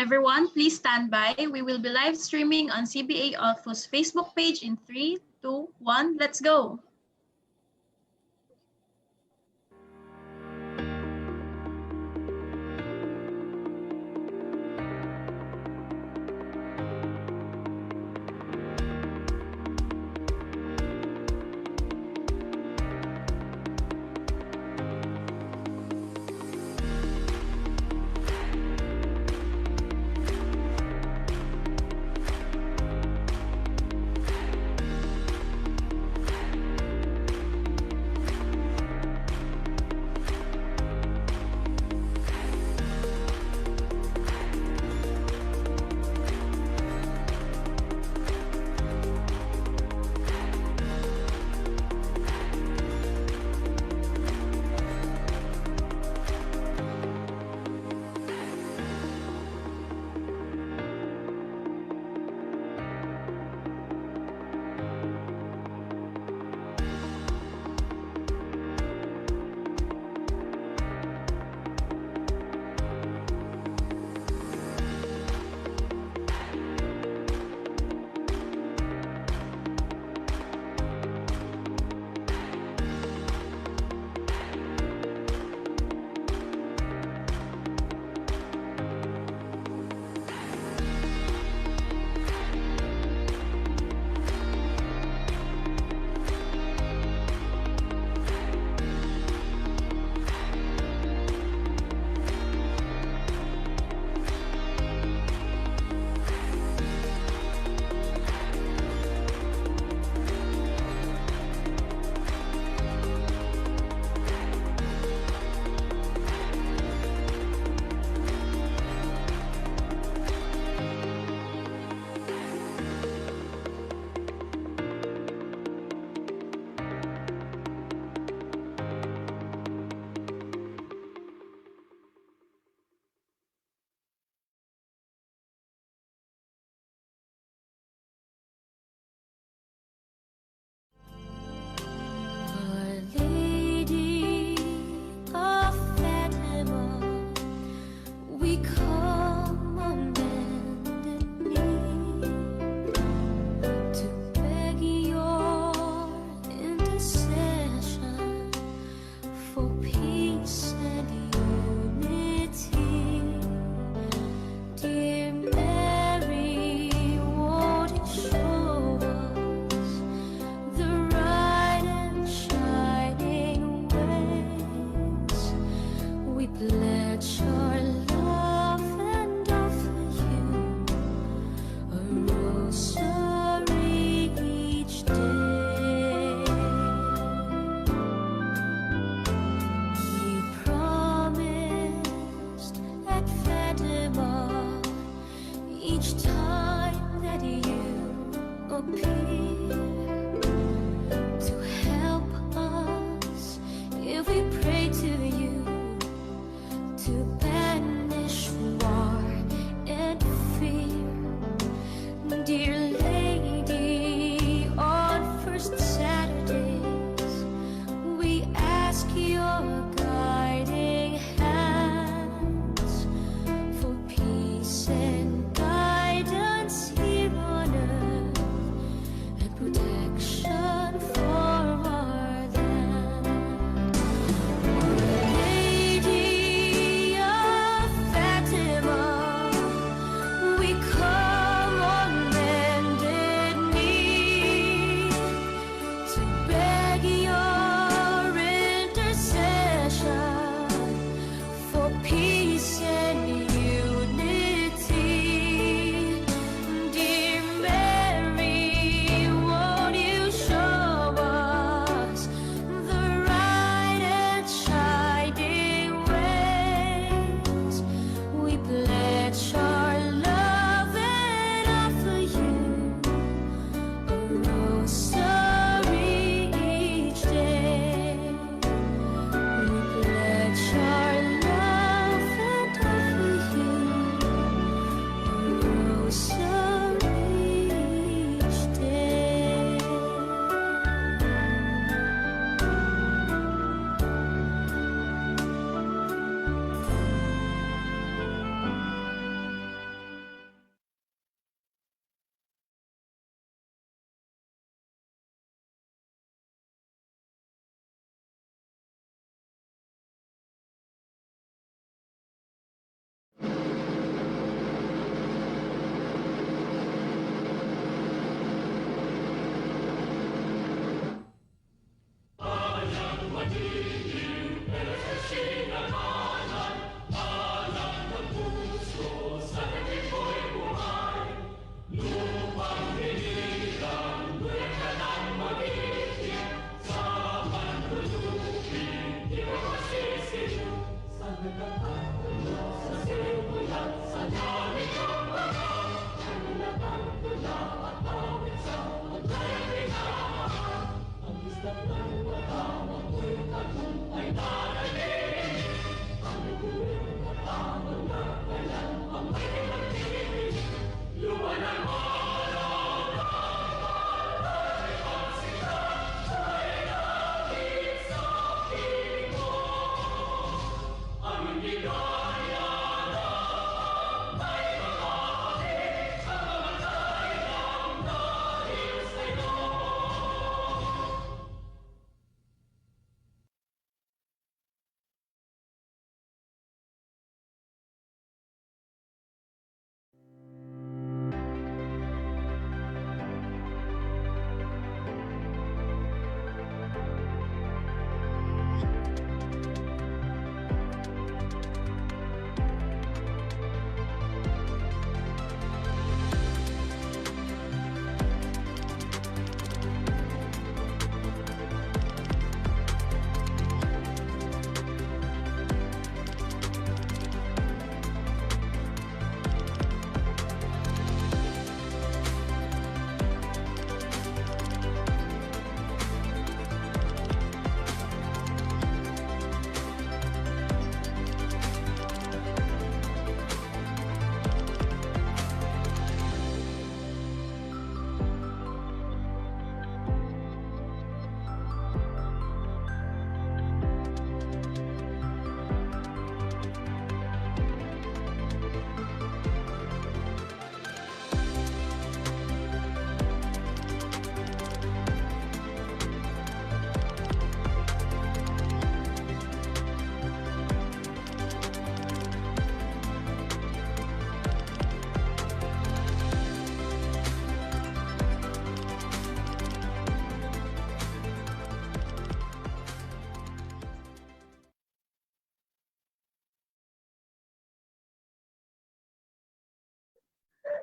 Everyone, please stand by. We will be live streaming on CBA Alpha's Facebook page in 3, 2, 1. Let's go. To pray to you, to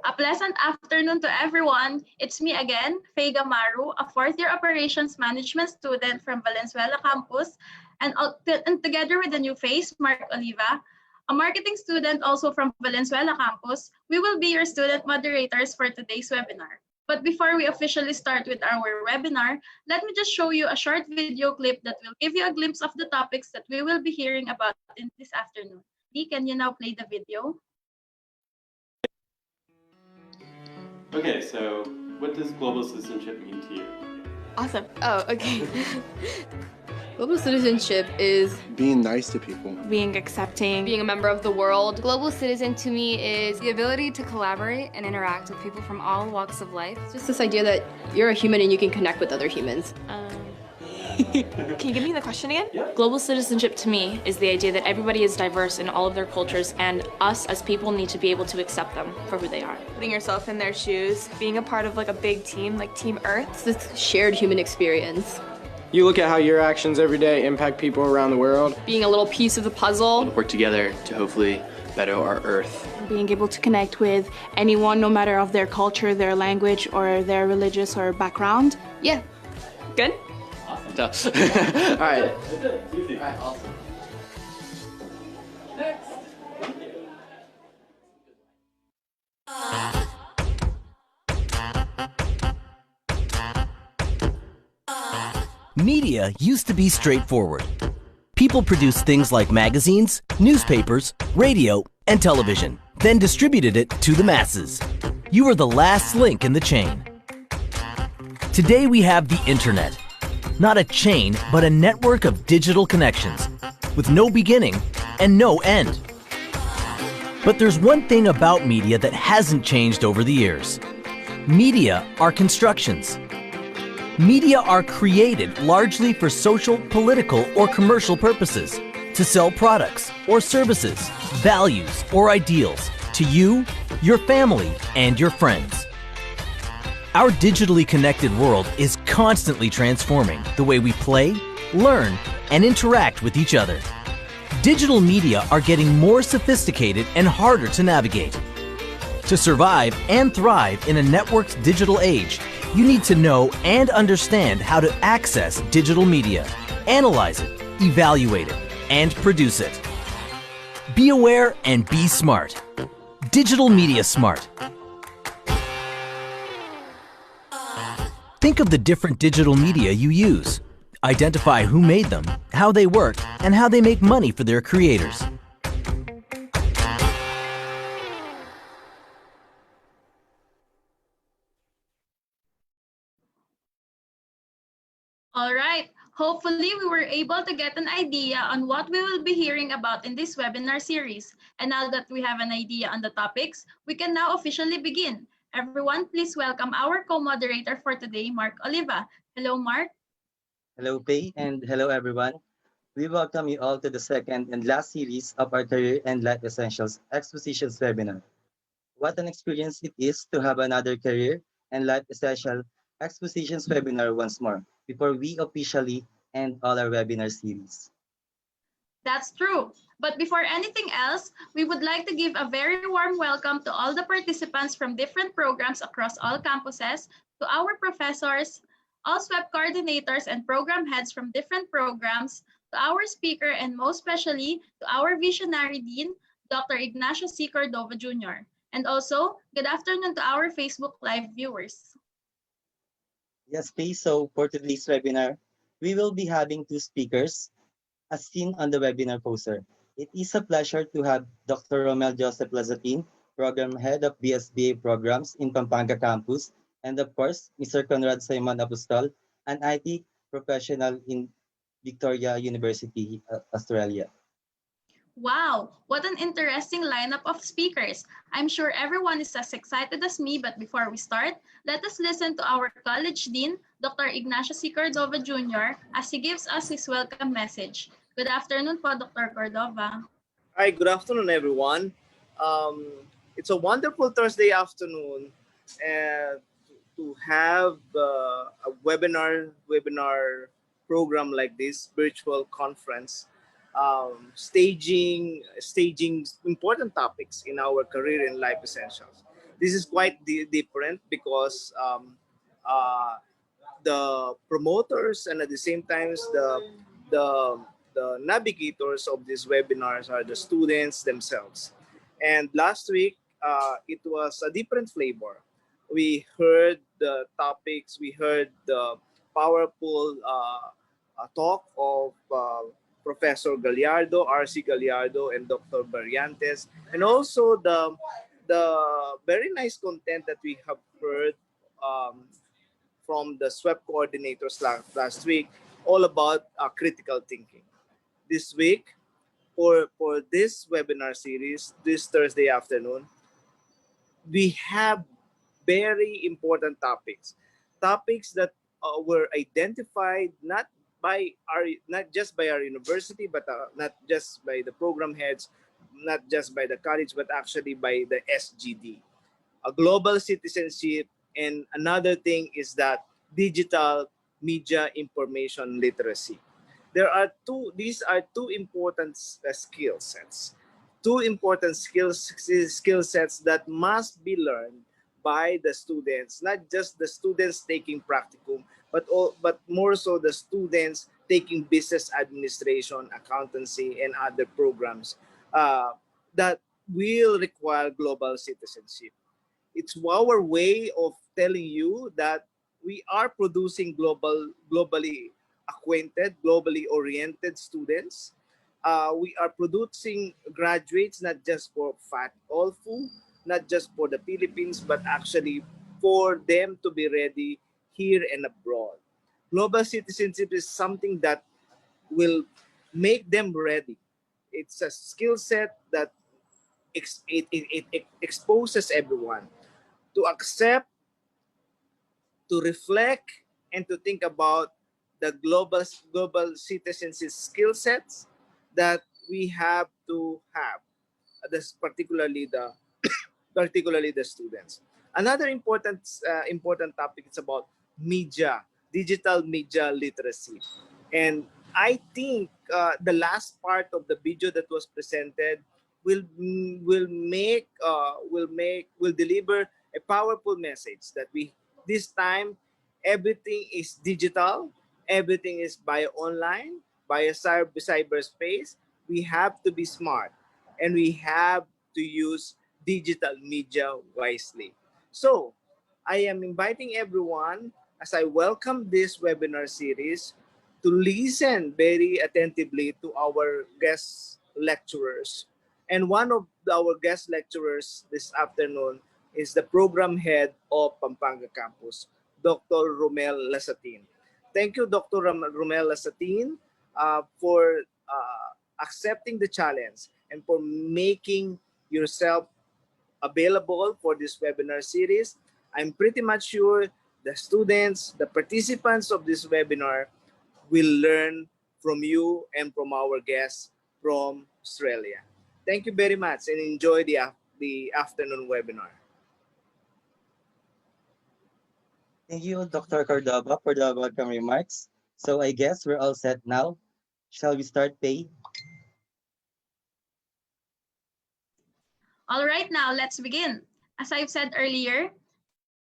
A pleasant afternoon to everyone. It's me again, Fega Maru, a fourth-year operations management student from Valenzuela campus, and together with a new face, Mark Oliva, a marketing student also from Valenzuela campus, we will be your student moderators for today's webinar. But before we officially start with our webinar, let me just show you a short video clip that will give you a glimpse of the topics that we will be hearing about in this afternoon. Dee, can you now play the video? Okay, so what does global citizenship mean to you? Awesome. Oh, okay. Global citizenship is being nice to people, being accepting, being a member of the world. Global citizen to me is the ability to collaborate and interact with people from all walks of life. Just this idea that you're a human and you can connect with other humans. Can you give me the question again? Yeah. Global citizenship to me is the idea that everybody is diverse in all of their cultures, and us as people need to be able to accept them for who they are. Putting yourself in their shoes, being a part of like a big team, like Team Earth. It's this shared human experience. You look at how your actions every day impact people around the world. Being a little piece of the puzzle. Work together to hopefully better our Earth. Being able to connect with anyone, no matter of their culture, their language, or their religious or background. Yeah. Good? Awesome. All right. Awesome. Next. Media used to be straightforward. People produced things like magazines, newspapers, radio, and television, then distributed it to the masses. You were the last link in the chain. Today we have the internet. Not a chain, but a network of digital connections, with no beginning and no end. But there's one thing about media that hasn't changed over the years. Media are constructions. Media are created largely for social, political, or commercial purposes, to sell products or services, values or ideals to you, your family, and your friends. Our digitally connected world is constantly transforming the way we play, learn, and interact with each other. Digital media are getting more sophisticated and harder to navigate. To survive and thrive in a networked digital age, you need to know and understand how to access digital media, analyze it, evaluate it, and produce it. Be aware and be smart. Digital Media Smart. Think of the different digital media you use. Identify who made them, how they work, and how they make money for their creators. All right. Hopefully, we were able to get an idea on what we will be hearing about in this webinar series. And now that we have an idea on the topics, we can now officially begin. Everyone, please welcome our co-moderator for today, Mark Oliva. Hello, Mark. Hello, Pei, and hello, everyone. We welcome you all to the second and last series of our Career and Life Essentials Expositions webinar. What an experience it is to have another Career and Life Essential Expositions webinar once more before we officially end all our webinar series. That's true. But before anything else, we would like to give a very warm welcome to all the participants from different programs across all campuses, to our professors, all SWEP coordinators and program heads from different programs, to our speaker, and most especially to our visionary dean, Dr. Ignacio C. Cordova Jr. And also, good afternoon to our Facebook Live viewers. Yes, Pei, so for today's webinar, we will be having two speakers, as seen on the webinar poster. It is a pleasure to have Dr. Romel Joseph Lazatin, Program Head of BSBA Programs in Pampanga Campus, and of course, Mr. Conrad Simon Apostol, an IT professional in Victoria University, Australia. Wow, what an interesting lineup of speakers. I'm sure everyone is as excited as me, but before we start, let us listen to our College Dean, Dr. Ignacio C. Cordova Jr., as he gives us his welcome message. Good afternoon po, Dr. Cordova. Hi, good afternoon, everyone. It's a wonderful Thursday afternoon and to have a webinar program like this, virtual conference, staging important topics in our career and life essentials. This is quite different because the promoters and at the same time the navigators of these webinars are the students themselves. And last week, it was a different flavor. We heard the topics, we heard the powerful talk of Professor Gallardo, R.C. Gallardo, and Dr. Barriantes, and also the very nice content that we have heard from the SWEP coordinators last week, all about critical thinking. This week, for this webinar series, this Thursday afternoon, we have very important topics that were identified not just by our university, but not just by the program heads, not just by the college, but actually by the SGD. A global citizenship, and another thing is that digital media information literacy. These are two important skill sets. Two important skill sets that must be learned by the students, not just the students taking practicum, but more so the students taking business administration, accountancy, and other programs that will require global citizenship. It's our way of telling you that we are producing globally acquainted, globally oriented students. We are producing graduates not just for Fat Olfu, not just for the Philippines, but actually for them to be ready here and abroad. Global citizenship is something that will make them ready. It's a skill set that it exposes everyone to accept, to reflect, and to think about the global citizenship skill sets that we have to have. This particularly the students. Another important topic is about media, digital media literacy, and I think the last part of the video that was presented will deliver a powerful message that we this time everything is digital, everything is by online, by a cyberspace. We have to be smart and we have to use digital media wisely. So I am inviting everyone as I welcome this webinar series to listen very attentively to our guest lecturers. And one of our guest lecturers this afternoon is the program head of Pampanga campus, Dr. Romel Lasatin. Thank you, Dr. Romel Lasatin, for accepting the challenge and for making yourself available for this webinar series. I'm pretty much sure the students, the participants of this webinar will learn from you and from our guests from Australia. Thank you very much and enjoy the afternoon webinar. Thank you, Dr. Cordova, for the welcome remarks. So I guess we're all set now. Shall we start, Pei? All right, now let's begin. As I've said earlier,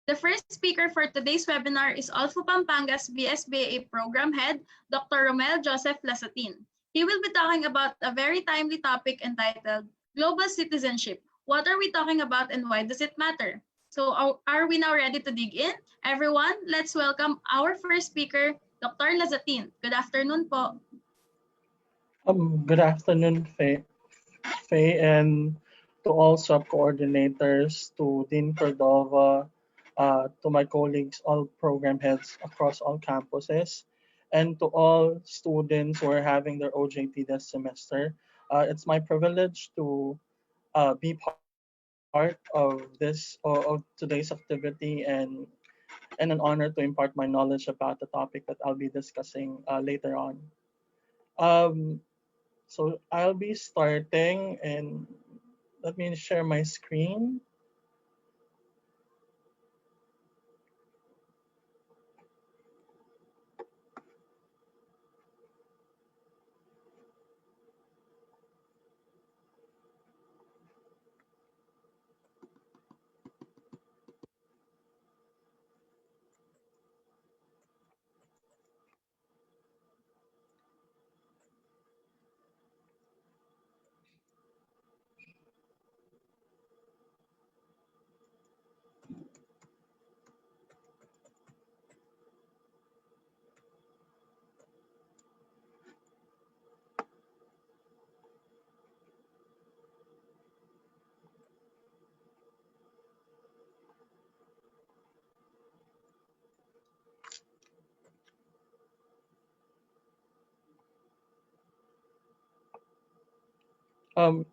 the first speaker for today's webinar is also Pampanga's BSBA Program Head, Dr. Romel Joseph Lasatin. He will be talking about a very timely topic entitled Global Citizenship. What are we talking about and why does it matter? So are we now ready to dig in? Everyone, let's welcome our first speaker, Dr. Lasatin. Good afternoon po. Good afternoon, Faye, and to all sub-coordinators, to Dean Cordova, to my colleagues, all program heads across all campuses, and to all students who are having their OJT this semester. It's my privilege to be part of today's activity and an honor to impart my knowledge about the topic that I'll be discussing later on. So I'll be starting, and let me share my screen.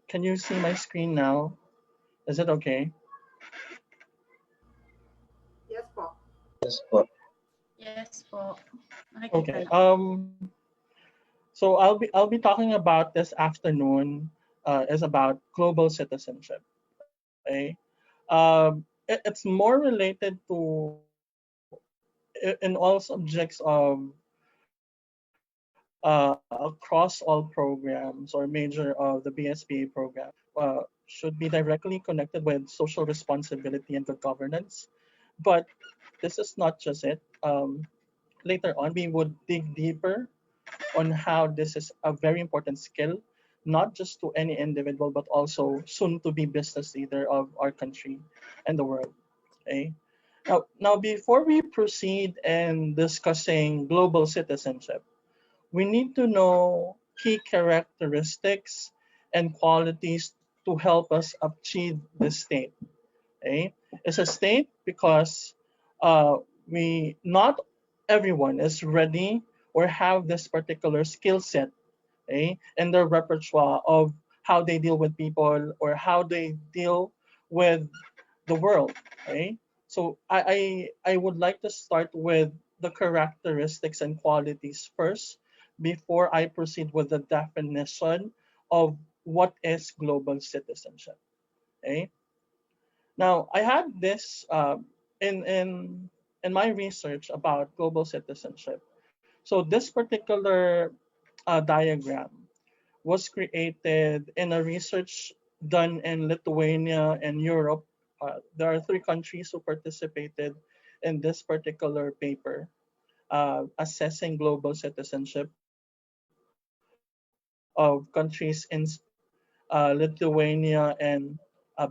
Can you see my screen now? Is it okay? Yes po. Yes, po. Yes po. Okay. So I'll be talking about this afternoon is about global citizenship. Okay. It's more related to in all subjects of across all programs or major of the BSBA program should be directly connected with social responsibility and good governance. But this is not just it. Later on, we would dig deeper on how this is a very important skill, not just to any individual, but also soon to be business leader of our country and the world. Okay. Now, before we proceed in discussing global citizenship, we need to know key characteristics and qualities to help us achieve this state. Okay? It's a state because we not everyone is ready or have this particular skill set, okay, in their repertoire of how they deal with people or how they deal with the world. Okay? So I would like to start with the characteristics and qualities first before I proceed with the definition of what is global citizenship. Okay? Now I had this in my research about global citizenship. So this particular diagram was created in a research done in Lithuania and Europe. There are 3 countries who participated in this particular paper, assessing global citizenship of countries in Lithuania and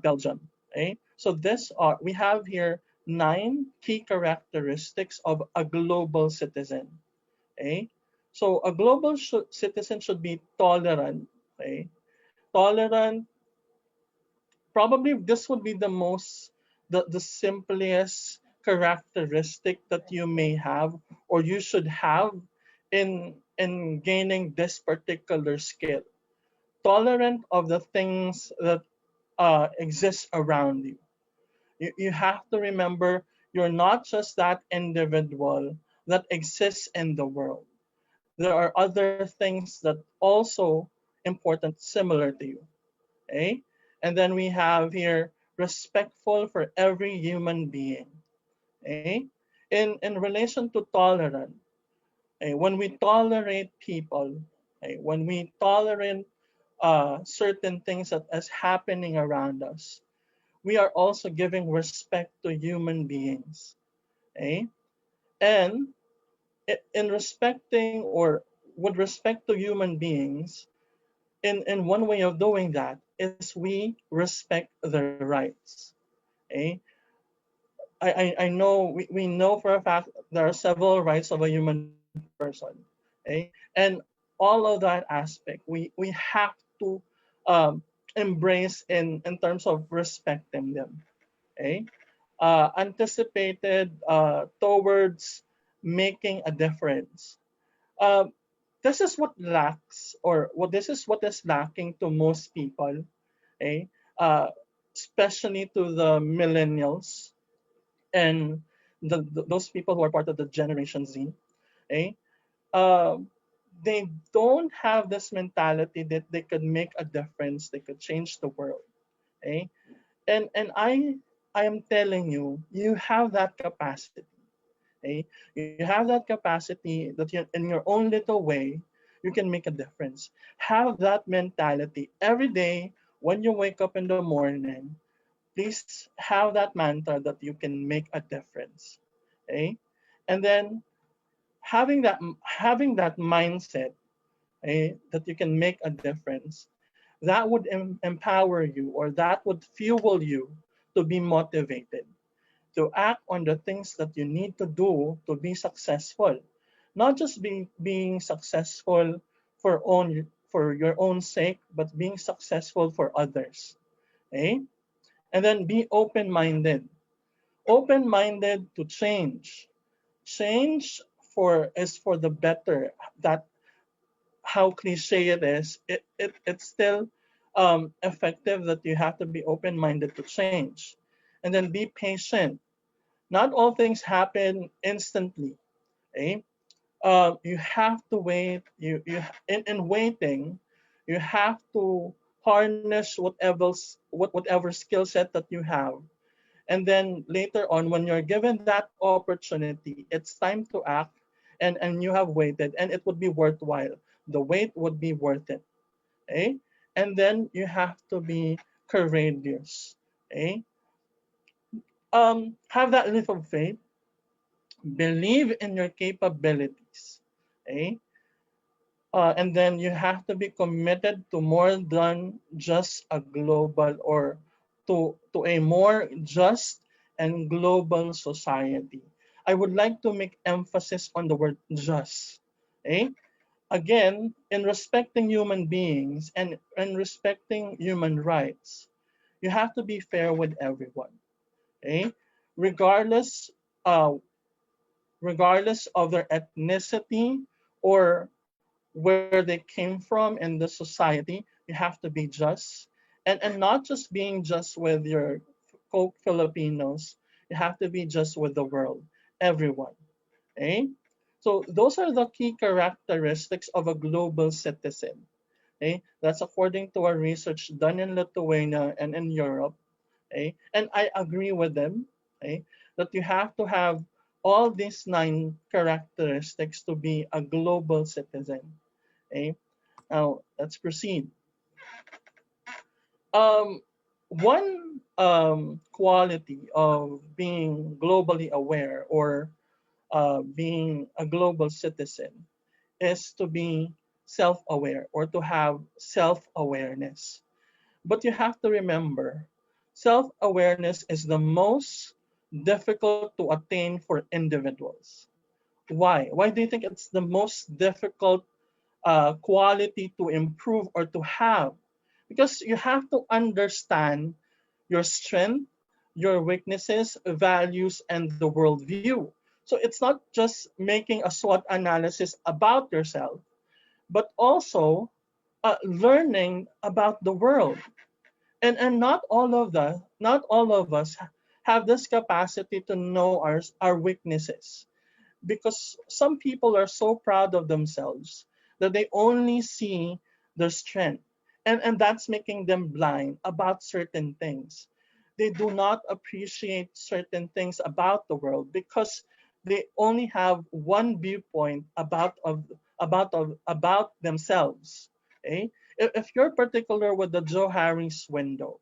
Belgium. Okay? So we have here 9 key characteristics of a global citizen. Okay? So a global citizen should be tolerant. Okay? Tolerant, probably this would be the simplest characteristic that you may have or you should have in gaining this particular skill. Tolerant of the things that exist around you. You have to remember you're not just that individual that exists in the world. There are other things that also important similar to you. Okay? And then we have here respectful for every human being. Okay? In relation to tolerant, okay, when we tolerate people, okay, when we tolerate certain things that is happening around us, we are also giving respect to human beings. Okay? And in respecting or with respect to human beings, in one way of doing that is we respect their rights. Okay? I know we know for a fact there are several rights of a human person. Okay? And all of that aspect we have to embrace in terms of respecting them. Okay? Anticipated towards making a difference. Uh, this is what lacks, or what this is what is lacking to most people, okay? Uh, Especially to the millennials and those people who are part of the Generation Z, okay? Uh, they don't have this mentality that they could make a difference, they could change the world, okay? And I am telling you, you have that capacity. Okay? You have that capacity that in your own little way, you can make a difference. Have that mentality every day when you wake up in the morning. Please have that mantra that you can make a difference. Okay? And then having that mindset, that you can make a difference, that would empower you, or that would fuel you to be motivated, to act on the things that you need to do to be successful. Not just being successful for your own sake, but being successful for others. Okay? And then be open-minded. Open-minded to change. Change is for the better. That how cliche it is, it's still effective that you have to be open-minded to change. And then be patient. Not all things happen instantly. Okay? You have to wait. In waiting, you have to harness whatever skill set that you have. And then later on, when you're given that opportunity, it's time to act, and you have waited, and it would be worthwhile. The wait would be worth it. Okay? And then you have to be courageous. Okay? Have that little faith. Believe in your capabilities. Okay? And then you have to be committed to more than just a global, or to a more just and global society. I would like to make emphasis on the word just. Okay? Again, in respecting human beings and in respecting human rights, you have to be fair with everyone. Okay? Regardless, uh, regardless of their ethnicity or where they came from in the society, you have to be just. And not just being just with your Filipinos, you have to be just with the world, everyone. Okay? So those are the key characteristics of a global citizen. Okay? That's according to our research done in Lithuania and in Europe. Okay? And I agree with them, okay, that you have to have all these 9 characteristics to be a global citizen. Okay, now let's proceed. One quality of being globally aware or being a global citizen is to be self-aware or to have self-awareness. But you have to remember, self-awareness is the most difficult to attain for individuals. Why? Why do you think it's the most difficult quality to improve or to have? Because you have to understand your strength, your weaknesses, values, and the worldview. So it's not just making a SWOT analysis about yourself, but also learning about the world. And not all of us have this capacity to know our weaknesses, because some people are so proud of themselves that they only see their strength, and that's making them blind about certain things. They do not appreciate certain things about the world because they only have one viewpoint about themselves. Okay? If you're particular with the Joe Harris window,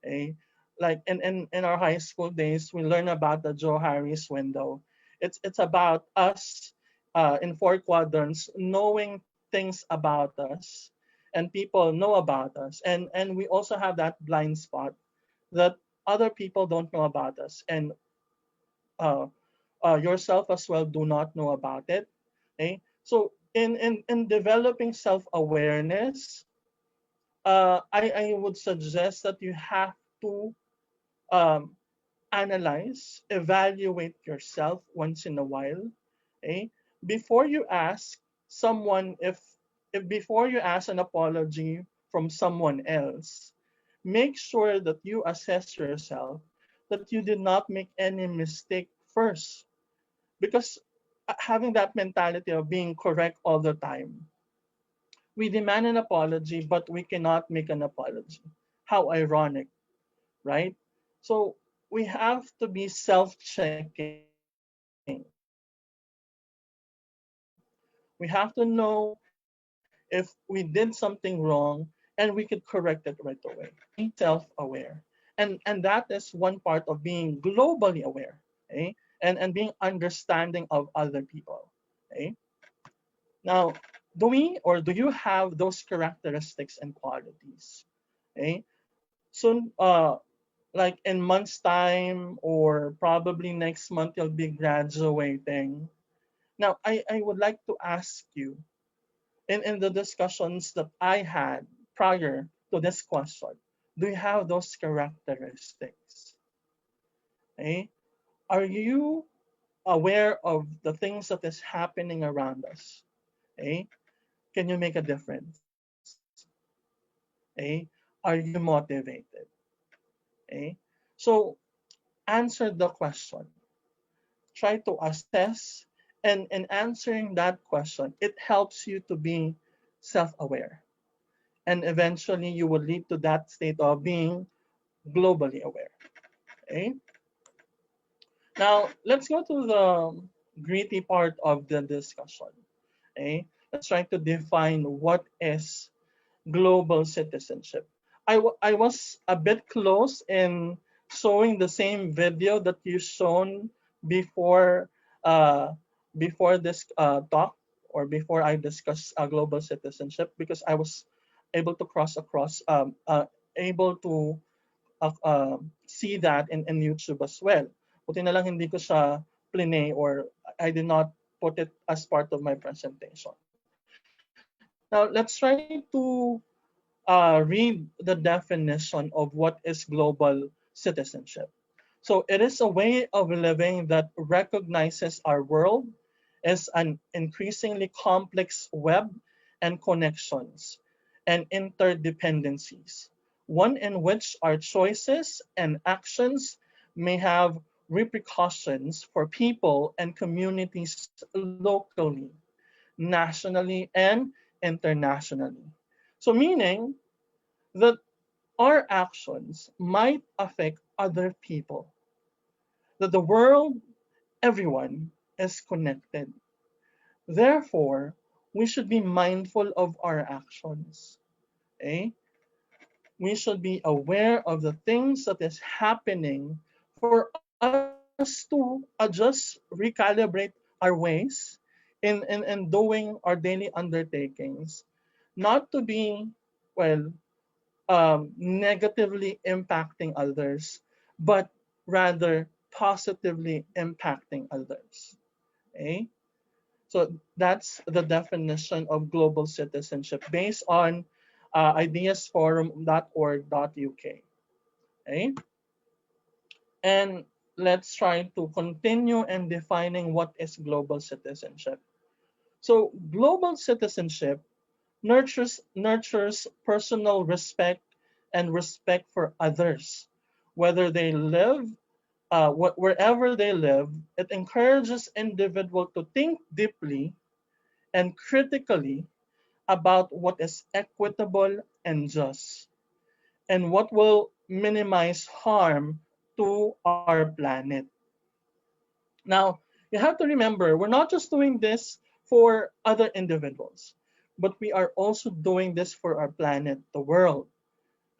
okay, like in our high school days, we learn about the Joe Harris window. It's about us in four quadrants knowing things about us, and people know about us, and we also have that blind spot that other people don't know about us, and uh, yourself as well do not know about it. Okay, so in developing self-awareness, I would suggest that you have to um, analyze, evaluate yourself once in a while, okay? Before you ask someone if before you ask an apology from someone else, make sure that you assess yourself that you did not make any mistake first. Because having that mentality of being correct all the time, we demand an apology, but we cannot make an apology. How ironic, right? So we have to be self-checking. We have to know if we did something wrong and we could correct it right away. Self-aware. And that is one part of being globally aware, okay? And being understanding of other people. Okay? Now, do you have those characteristics and qualities? Okay? Soon, like in months time or probably next month you'll be graduating. Now I would like to ask you, in the discussions that I had prior to this question, do you have those characteristics? Okay? Are you aware of the things that is happening around us? Okay? Can you make a difference? Okay? Are you motivated? Okay? So answer the question. Try to assess, and in answering that question, it helps you to be self-aware. And eventually you will lead to that state of being globally aware. Okay? Now let's go to the gritty part of the discussion. Okay? Let's try to define what is global citizenship. I was a bit close in showing the same video that you shown before uh, before this talk, or before I discuss global citizenship, because I was able to able to see that in YouTube as well. Buti na lang hindi ko siya plinay, or I did not put it as part of my presentation. Now let's try to read the definition of what is global citizenship. So it is a way of living that recognizes our world as an increasingly complex web and connections and interdependencies, one in which our choices and actions may have repercussions for people and communities locally, nationally, and internationally. So meaning that our actions might affect other people, that the world, everyone is connected. Therefore, we should be mindful of our actions. Okay? We should be aware of the things that is happening for us to adjust, recalibrate our ways in doing our daily undertakings, not to be, well, negatively impacting others, but rather positively impacting others. Okay? So that's the definition of global citizenship based on ideasforum.org.uk. Okay? And let's try to continue in defining what is global citizenship. So global citizenship nurtures personal respect and respect for others, whether they live wherever they live. It encourages individuals to think deeply and critically about what is equitable and just, and what will minimize harm to our planet. Now, you have to remember, we're not just doing this for other individuals, but we are also doing this for our planet, the world.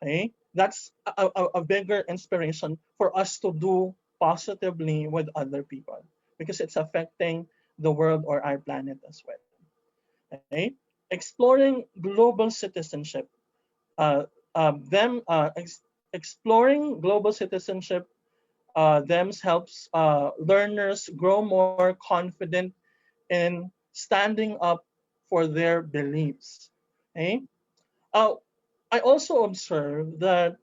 Okay? That's a bigger inspiration for us to do positively with other people, because it's affecting the world or our planet as well. Okay? Exploring global citizenship. Exploring global citizenship helps learners grow more confident in standing up for their beliefs. Okay? Uh, I also observe that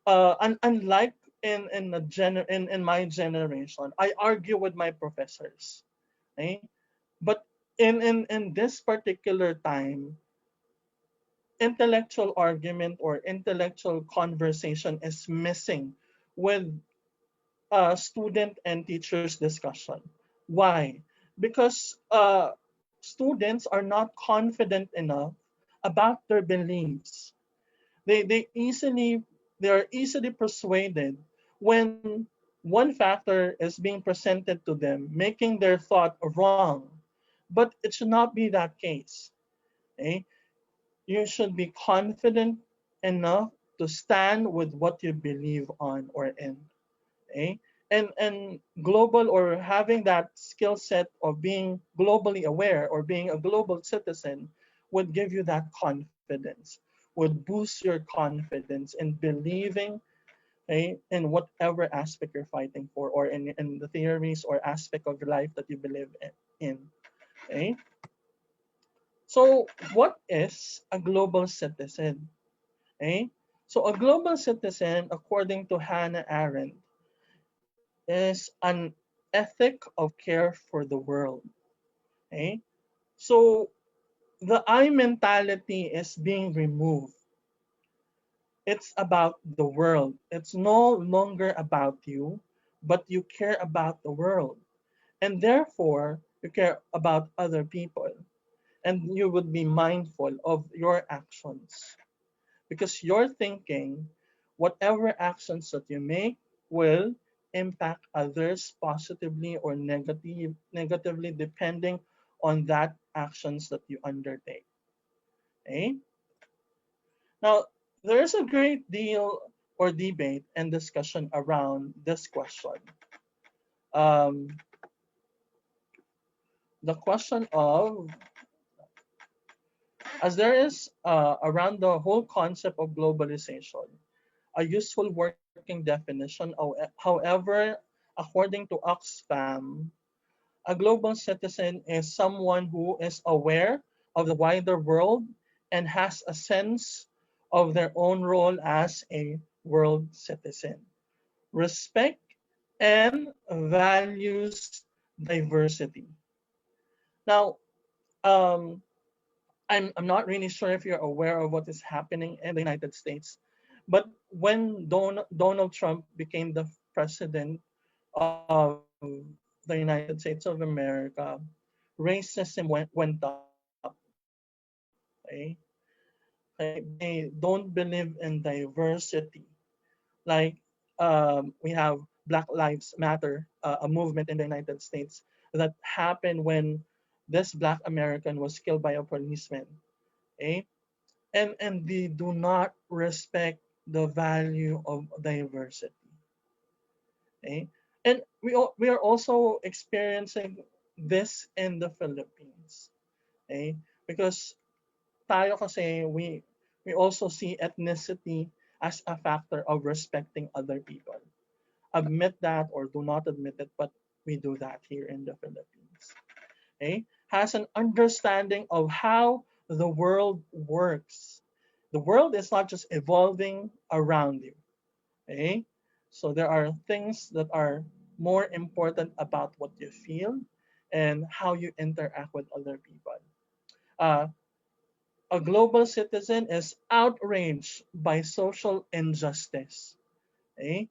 unlike in my generation, I argue with my professors. Okay? But in this particular time, intellectual argument or intellectual conversation is missing with student and teachers discussion. Why? Because students are not confident enough about their beliefs. They are easily persuaded when one factor is being presented to them, making their thought wrong. But it should not be that case. Okay? You should be confident enough to stand with what you believe on or in. Okay? And global, or having that skill set of being globally aware or being a global citizen, would give you that confidence, would boost your confidence in believing, okay, in whatever aspect you're fighting for, or in the theories or aspect of life that you believe in. Okay? So what is a global citizen? Okay? So a global citizen, according to Hannah Arendt, is an ethic of care for the world. Okay? So the I mentality is being removed. It's about the world. It's no longer about you, but you care about the world. And therefore, you care about other people. And you would be mindful of your actions. Because you're thinking whatever actions that you make will impact others positively or negatively, depending on that actions that you undertake. Okay? Now, there's a great deal or debate and discussion around this question. Um, the question of, as there is around the whole concept of globalization, a useful working definition. However, according to Oxfam, a global citizen is someone who is aware of the wider world and has a sense of their own role as a world citizen. Respect and values diversity. Now, um, I'm not really sure if you're aware of what is happening in the United States, but when Donald Trump became the president of the United States of America, racism went up. Okay? Okay? They don't believe in diversity. Like we have Black Lives Matter, a movement in the United States that happened when this Black American was killed by a policeman. Okay? And they do not respect the value of diversity. Okay? And we are also experiencing this in the Philippines. Okay? Because tayo kasi we also see ethnicity as a factor of respecting other people. Admit that or do not admit it, but we do that here in the Philippines. Okay? Has an understanding of how the world works. The world is not just evolving around you. Okay? So there are things that are more important about what you feel and how you interact with other people. Uh, a global citizen is outraged by social injustice. Okay?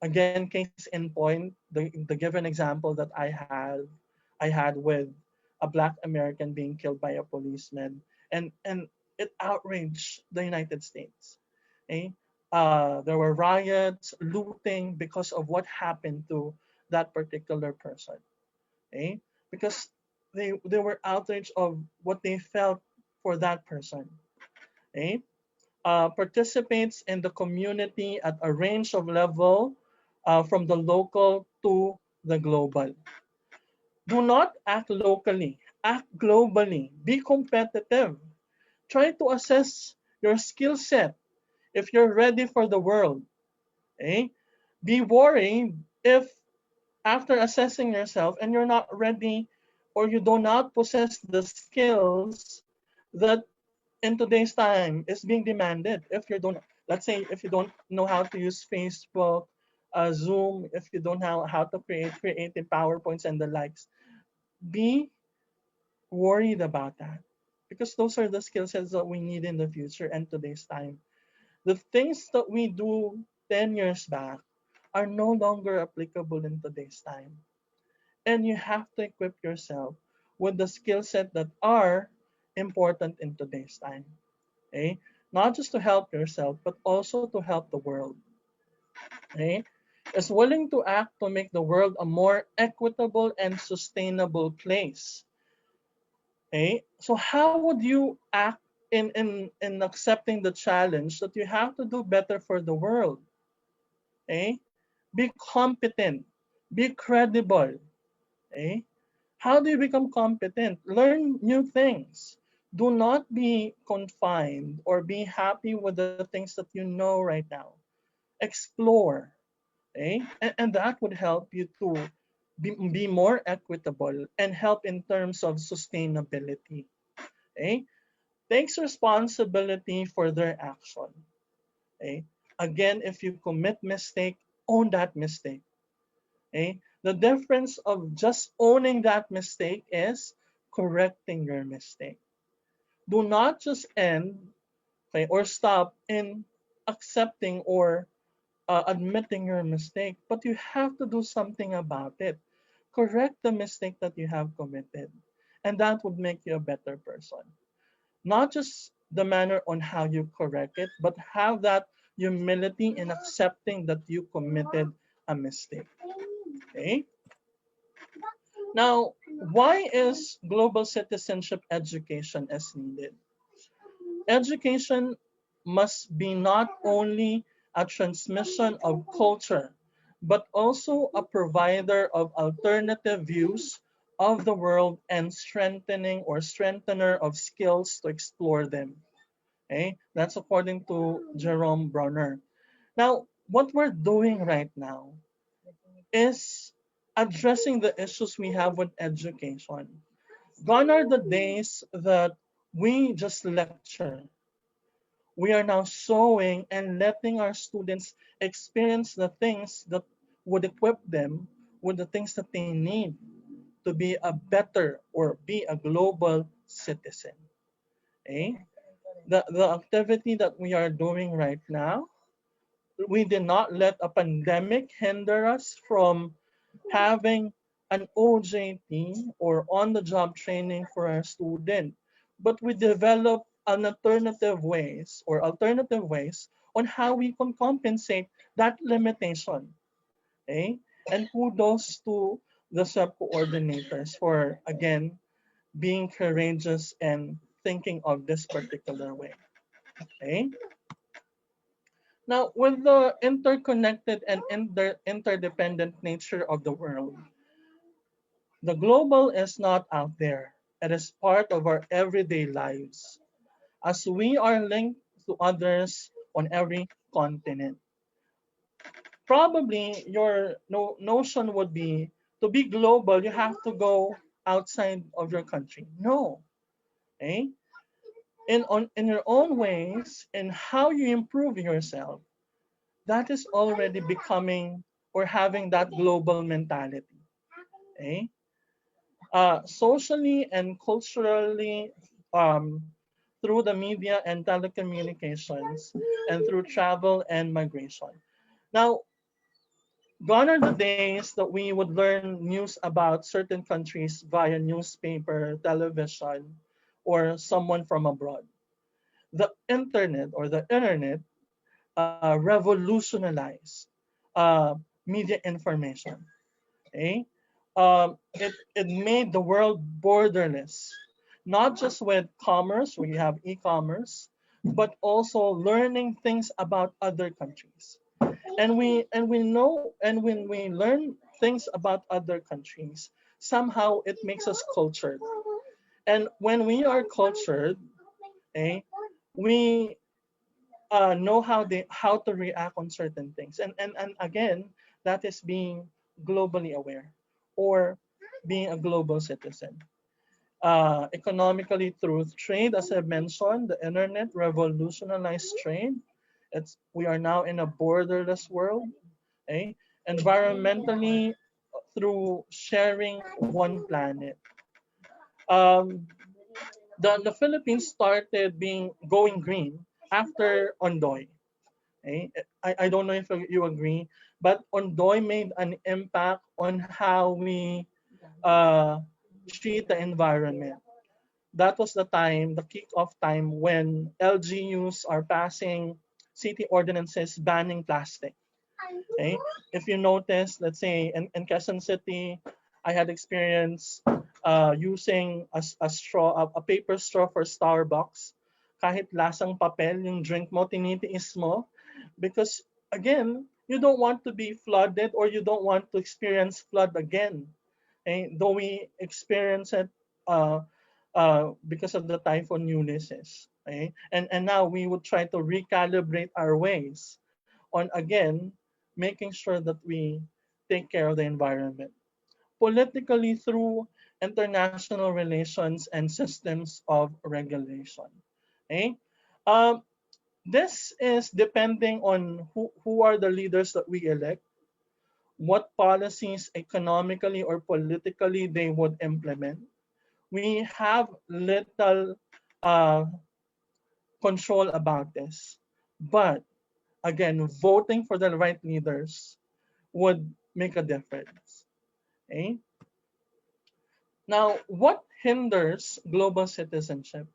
Again, case in point, the given example that I had with a Black American being killed by a policeman, and it outraged the United States. Okay? There were riots, looting because of what happened to that particular person. Okay? Because they were outraged of what they felt for that person. Okay? Participates in the community at a range of level from the local to the global. Do not act locally, act globally. Be competitive. Try to assess your skill set if you're ready for the world. Okay? Be worried if after assessing yourself and you're not ready or you do not possess the skills that in today's time is being demanded. If you don't, let's say if you don't know how to use Facebook, Zoom, if you don't know how to create creative PowerPoints and the likes, be worried about that because those are the skill sets that we need in the future and today's time. The things that we do 10 years back are no longer applicable in today's time. And you have to equip yourself with the skill set that are important in today's time. Okay? Not just to help yourself, but also to help the world. Okay? Is willing to act to make the world a more equitable and sustainable place. Okay? So how would you act in accepting the challenge that you have to do better for the world? Okay? Be competent. Be credible. Okay? How do you become competent? Learn new things. Do not be confined or be happy with the things that you know right now. Explore. Okay? And that would help you to be more equitable and help in terms of sustainability. Okay? Takes responsibility for their action. Okay? Again, if you commit mistake, own that mistake. Okay? The difference of just owning that mistake is correcting your mistake. Do not just end, okay, or stop in accepting or admitting your mistake, but you have to do something about it. Correct the mistake that you have committed, and that would make you a better person. Not just the manner on how you correct it, but have that humility in accepting that you committed a mistake. Okay? Now, why is global citizenship education is needed? Education must be not only a transmission of culture, but also a provider of alternative views of the world and strengthening or strengthener of skills to explore them. Okay? That's according to Jerome Brunner. Now, what we're doing right now is addressing the issues we have with education. Gone are the days that we just lecture. We are now showing and letting our students experience the things that would equip them with the things that they need to be a better or be a global citizen. Okay? The activity that we are doing right now, we did not let a pandemic hinder us from having an OJT or on-the-job training for our student, but we develop alternative ways on how we can compensate that limitation. Okay? And kudos to the SWEP coordinators for again being courageous and thinking of this particular way. Okay. Now, with the interconnected and interdependent nature of the world, the global is not out there. It is part of our everyday lives, as we are linked to others on every continent. Probably your notion would be, to be global, you have to go outside of your country. No. Okay? In your own ways, in how you improve yourself, that is already becoming or having that global mentality. Okay? Socially and culturally, through the media and telecommunications, and through travel and migration. Now, gone are the days that we would learn news about certain countries via newspaper, television, or someone from abroad. The internet revolutionized media information. Okay? It made the world borderless, not just with commerce, we have e-commerce, but also learning things about other countries. And we know, and when we learn things about other countries, somehow it makes us cultured. And when we are cultured, eh, we know how to react on certain things. And again, that is being globally aware or being a global citizen. Economically through trade, as I mentioned, the internet revolutionized trade. We are now in a borderless world. Eh? Environmentally, through sharing one planet. Um, the Philippines started being going green after Ondoy. Eh? I don't know if you agree, but Ondoy made an impact on how we uh, treat the environment. That was the time, the kick-off time, when LGUs are passing city ordinances banning plastic. Okay? If you notice, let's say in Quezon City, I had experience using a straw, a paper straw for Starbucks. Kahit lasang papel yung drink mo, tinitiis mo. Because again, you don't want to be flooded or you don't want to experience flood again. Okay? Though we experience it because of the Typhoon Ulysses. Okay? And now we would try to recalibrate our ways on, again, making sure that we take care of the environment. Politically, through international relations and systems of regulation. Okay? Um, this is depending on who are the leaders that we elect, what policies economically or politically they would implement. We have little uh, control about this. But again, voting for the right leaders would make a difference. Okay? Now, what hinders global citizenship?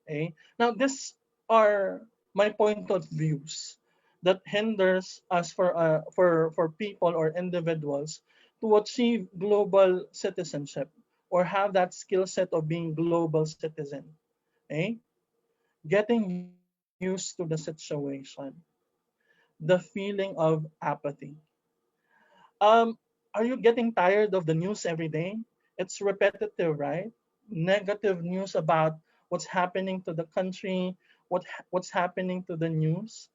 Okay? Now, these are my point of views that hinders us for people or individuals to achieve global citizenship or have that skill set of being global citizen. Okay? Getting used to the situation, the feeling of apathy. Um, are you getting tired of the news every day? It's repetitive, right? Negative news about what's happening to the country, what's happening to the news.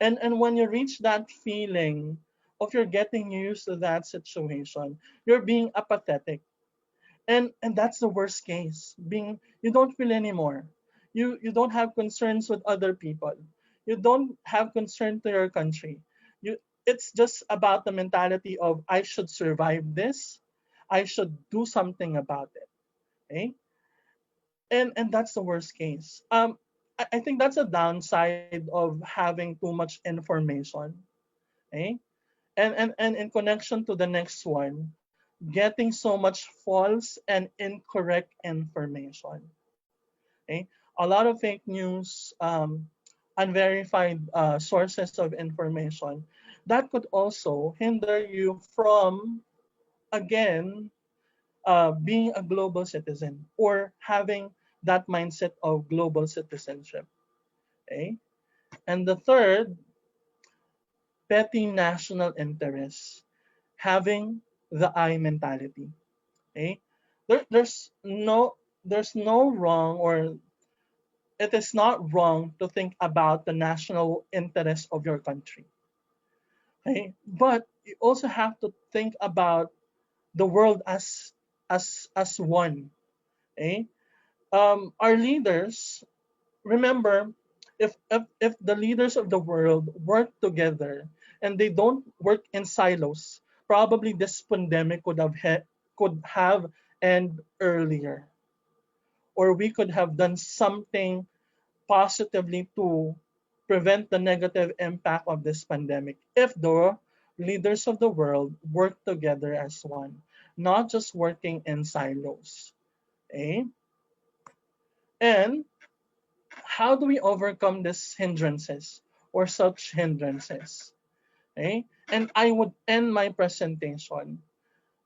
And when you reach that feeling of you're getting used to that situation, you're being apathetic. And that's the worst case. Being you don't feel anymore. You don't have concerns with other people. You don't have concern to your country. You It's just about the mentality of I should survive this. I should do something about it. Okay? And that's the worst case. I think that's a downside of having too much information. Okay? And in connection to the next one, getting so much false and incorrect information. Okay? A lot of fake news, unverified sources of information, that could also hinder you from, again, being a global citizen or having that mindset of global citizenship. Okay? And the third, petty national interests, having the I mentality. Okay? There's no wrong, or it is not wrong to think about the national interest of your country. Okay? But you also have to think about the world as one. Okay? Our leaders, remember, if the leaders of the world work together and they don't work in silos, probably this pandemic could have end earlier, or we could have done something positively to prevent the negative impact of this pandemic if the leaders of the world work together as one, not just working in silos. Okay? And how do we overcome these hindrances or such hindrances? Okay? And I would end my presentation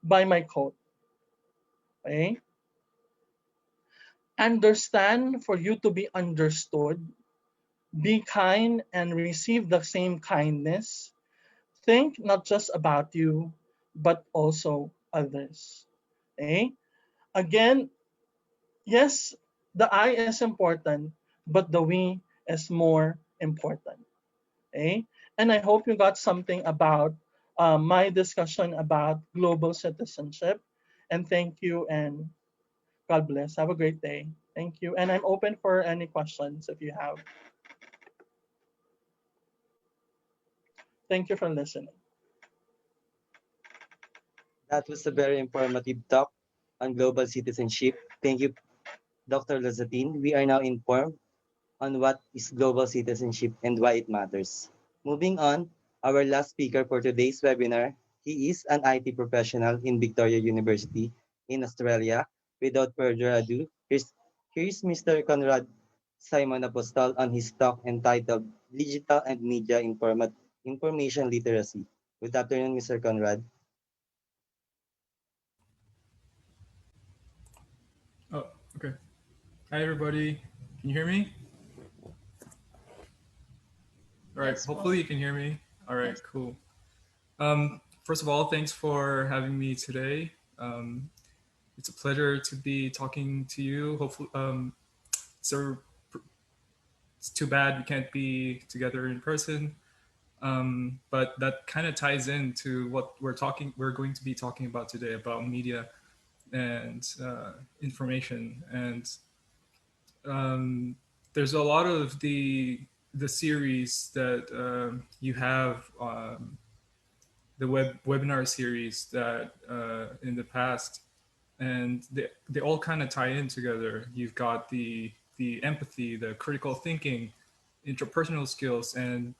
by my quote. Okay? Understand for you to be understood, be kind and receive the same kindness. Think not just about you, but also others. Okay? Again, yes, the I is important, but the we is more important. Okay? And I hope you got something about my discussion about global citizenship. And thank you, and God bless. Have a great day. Thank you. And I'm open for any questions if you have. Thank you for listening. That was a very informative talk on global citizenship. Thank you, Dr. Lazatin. We are now informed on what is global citizenship and why it matters. Moving on, our last speaker for today's webinar, he is an IT professional in Victoria University in Australia. Without further ado, here's Mr. Conrad Simon Apostol on his talk entitled Digital and Media Information Literacy. Good afternoon, Mr. Conrad. Oh, okay. Hi, everybody. Can you hear me? All right. Hopefully you can hear me. All right, cool. First of all, thanks for having me today. It's a pleasure to be talking to you. Hopefully, so it's too bad we can't be together in person. But that kind of ties into what we're going to be talking about today, about media and information. And there's a lot of the series that you have, the webinar series that in the past, and they all kind of tie in together. You've got the empathy, the critical thinking, interpersonal skills, and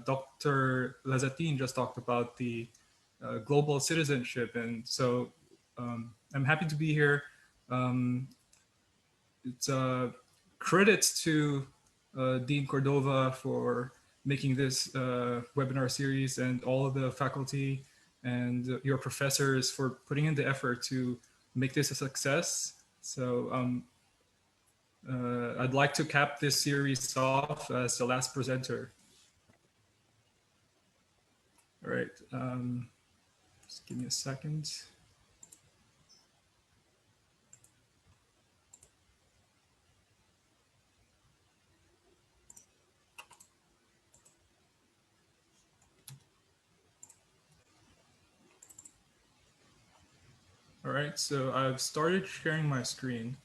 Dr. Lazatin just talked about the global citizenship. And so I'm happy to be here. It's credits to Dean Cordova for making this webinar series, and all of the faculty and your professors for putting in the effort to make this a success. So I'd like to cap this series off as the last presenter. All right, just give me a second. All right, so I've started sharing my screen.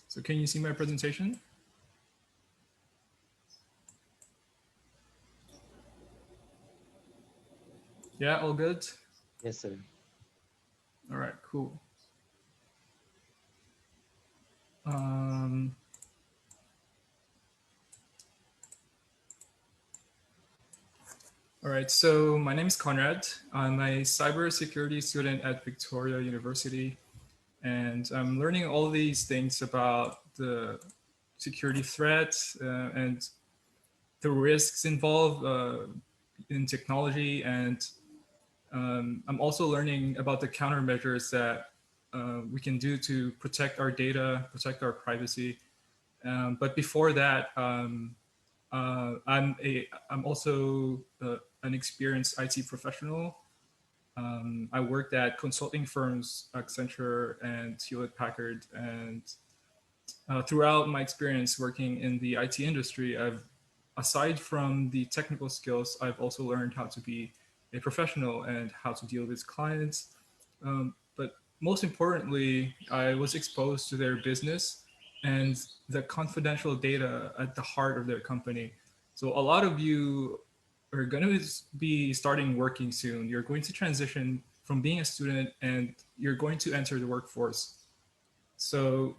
So can you see my presentation? Yeah, all good? Yes, sir. All right, cool. All right, so my name is Conrad. I'm a cybersecurity student at Victoria University, and I'm learning all these things about the security threats and the risks involved in technology, and I'm also learning about the countermeasures that we can do to protect our data, protect our privacy. But before that, I'm also an experienced IT professional. I worked at consulting firms, Accenture and Hewlett Packard, and throughout my experience working in the IT industry, aside from the technical skills, I've also learned how to be a professional and how to deal with clients. But most importantly, I was exposed to their business and the confidential data at the heart of their company. So a lot of you are going to be starting working soon. You're going to transition from being a student and you're going to enter the workforce. So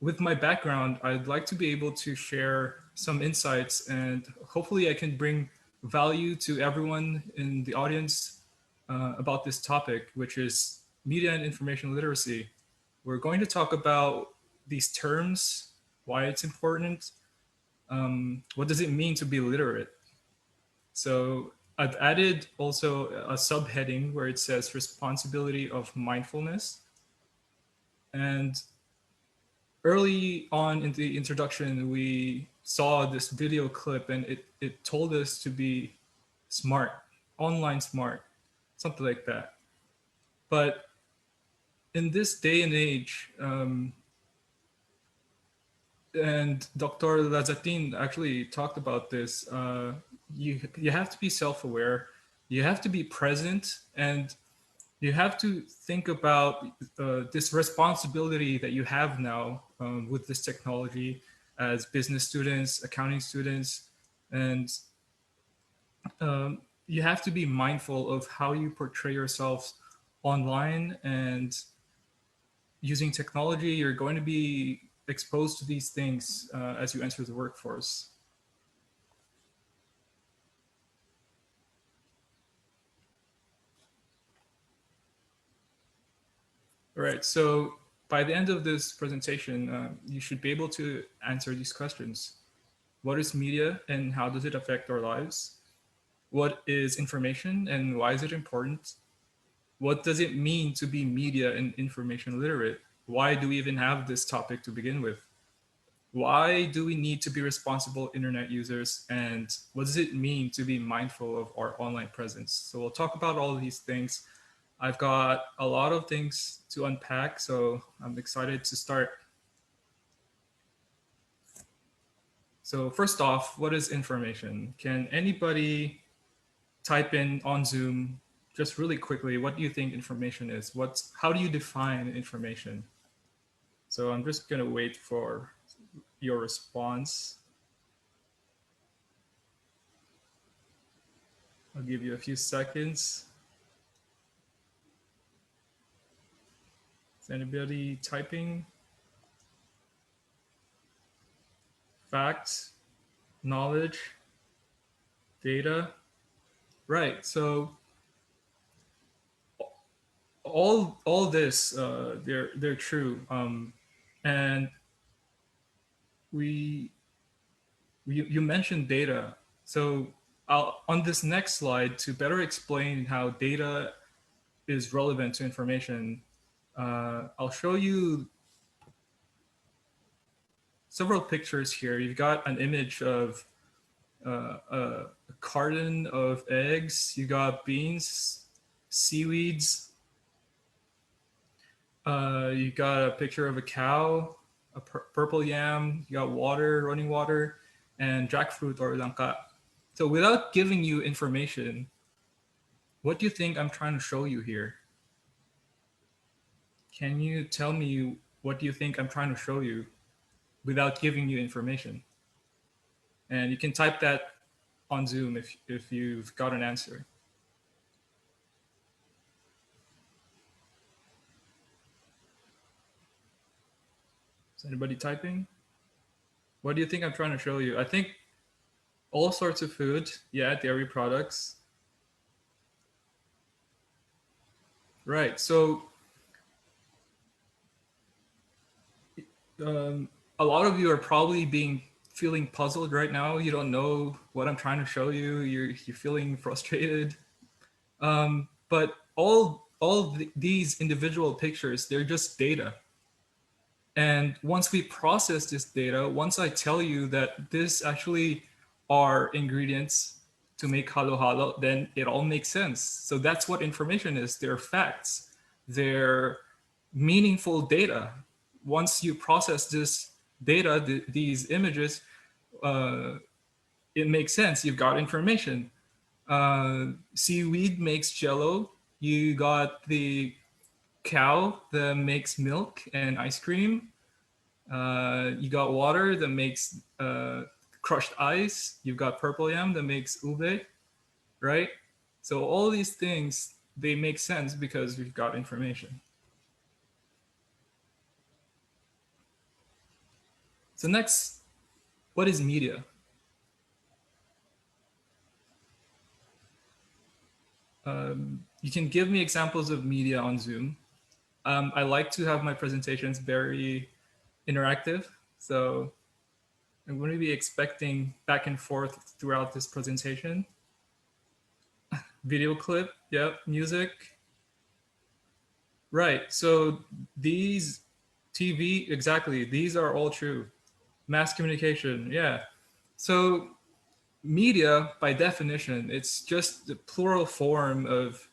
with my background, I'd like to be able to share some insights, and hopefully I can bring value to everyone in the audience about this topic, which is media and information literacy. We're going to talk about these terms, why it's important, what does it mean to be literate. So I've added also a subheading where it says responsibility of mindfulness. And early on in the introduction, we saw this video clip and it told us to be smart, online smart, something like that. But in this day and age, and Dr. Lazatin actually talked about this, you have to be self-aware, you have to be present, and you have to think about this responsibility that you have now with this technology as business students, accounting students, and you have to be mindful of how you portray yourselves online. And using technology, you're going to be exposed to these things as you enter the workforce. All right, so by the end of this presentation, you should be able to answer these questions. What is media and how does it affect our lives? What is information and why is it important? What does it mean to be media and information literate? Why do we even have this topic to begin with? Why do we need to be responsible internet users? And what does it mean to be mindful of our online presence? So we'll talk about all of these things. I've got a lot of things to unpack, so I'm excited to start. So first off, what is information? Can anybody type in on Zoom just really quickly, what do you think information is? How do you define information? So I'm just gonna wait for your response. I'll give you a few seconds. Is anybody typing? Facts, knowledge, data. Right, so all this, they're true. And you mentioned data. So on this next slide, to better explain how data is relevant to information, I'll show you several pictures here. You've got an image of a carton of eggs. You got beans, seaweeds. You got a picture of a cow, a purple yam. You got water, running water, and jackfruit or langka. So without giving you information, what do you think I'm trying to show you here? Can you tell me what do you think I'm trying to show you without giving you information? And you can type that on Zoom if you've got an answer. Is anybody typing? What do you think I'm trying to show you? I think all sorts of food, yeah, dairy products. Right, so a lot of you are probably feeling puzzled right now. You don't know what I'm trying to show you. You're feeling frustrated. But these individual pictures, they're just data. And once we process this data, once I tell you that this actually are ingredients to make halo-halo, then it all makes sense. So that's what information is. They're facts. They're meaningful data. Once you process this data, these images, it makes sense. You've got information. Seaweed makes jello. You got the cow that makes milk and ice cream. You got water that makes crushed ice. You've got purple yam that makes ube, right? So all these things, they make sense because we've got information. So next, what is media? You can give me examples of media on Zoom. I like to have my presentations very interactive. So I'm going to be expecting back and forth throughout this presentation. Video clip, yep, music. Right, so these TV, exactly, these are all true. Mass communication, yeah. So media, by definition, it's just the plural form of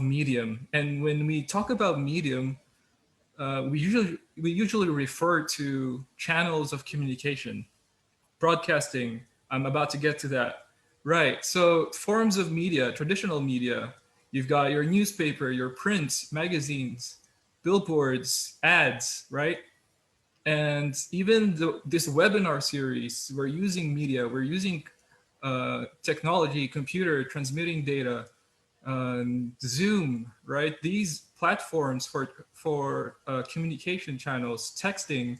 medium. And when we talk about medium, we usually refer to channels of communication. Broadcasting, I'm about to get to that. Right, so forms of media, traditional media, you've got your newspaper, your print, magazines, billboards, ads, right? And even this webinar series, we're using media, we're using technology, computer, transmitting data, Zoom, right? These platforms for communication channels, texting,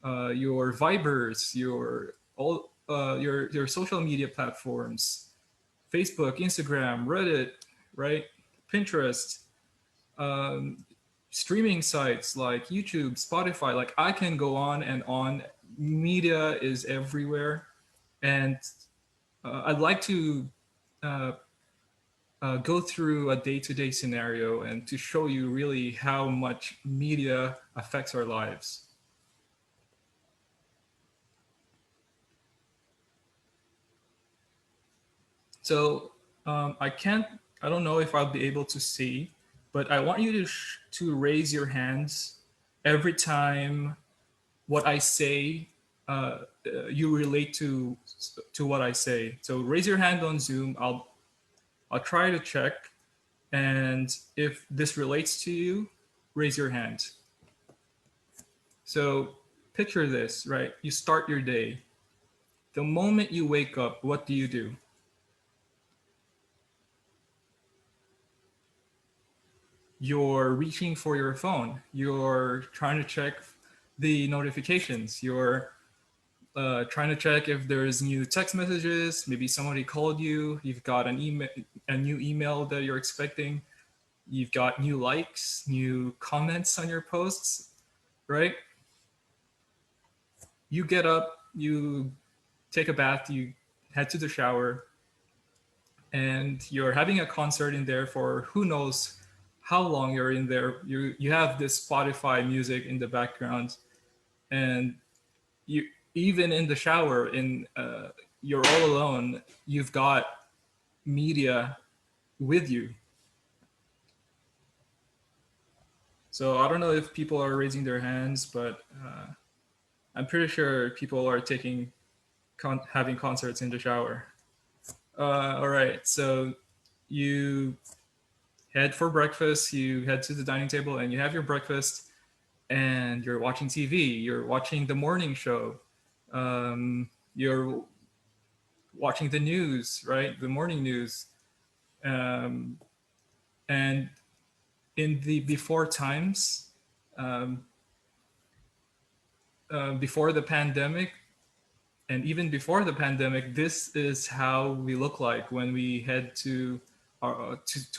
your Vibers, your social media platforms, Facebook, Instagram, Reddit, right? Pinterest, streaming sites like YouTube, Spotify, like I can go on and on. Media is everywhere. And I'd like to go through a day-to-day scenario and to show you really how much media affects our lives. So I don't know if I'll be able to see, but I want you to raise your hands every time what I say, you relate to what I say. So raise your hand on Zoom. I'll try to check. And if this relates to you, raise your hand. So picture this, right? You start your day. The moment you wake up, what do you do? You're reaching for your phone. You're trying to check the notifications. You're trying to check if there's new text messages. Maybe somebody called you. You've got a new email that you're expecting. You've got new likes, new comments on your posts, right? You get up, you take a bath, you head to the shower, and you're having a concert in there for who knows how long you're in there. You have this Spotify music in the background, and you even in the shower, you're all alone. You've got media with you. So I don't know if people are raising their hands, but I'm pretty sure people are having concerts in the shower. All right, so you head for breakfast, you head to the dining table and you have your breakfast and you're watching TV, you're watching the morning show, you're watching the news, right? The morning news. And in the before times, before the pandemic, and even before the pandemic, this is how we look like when we head to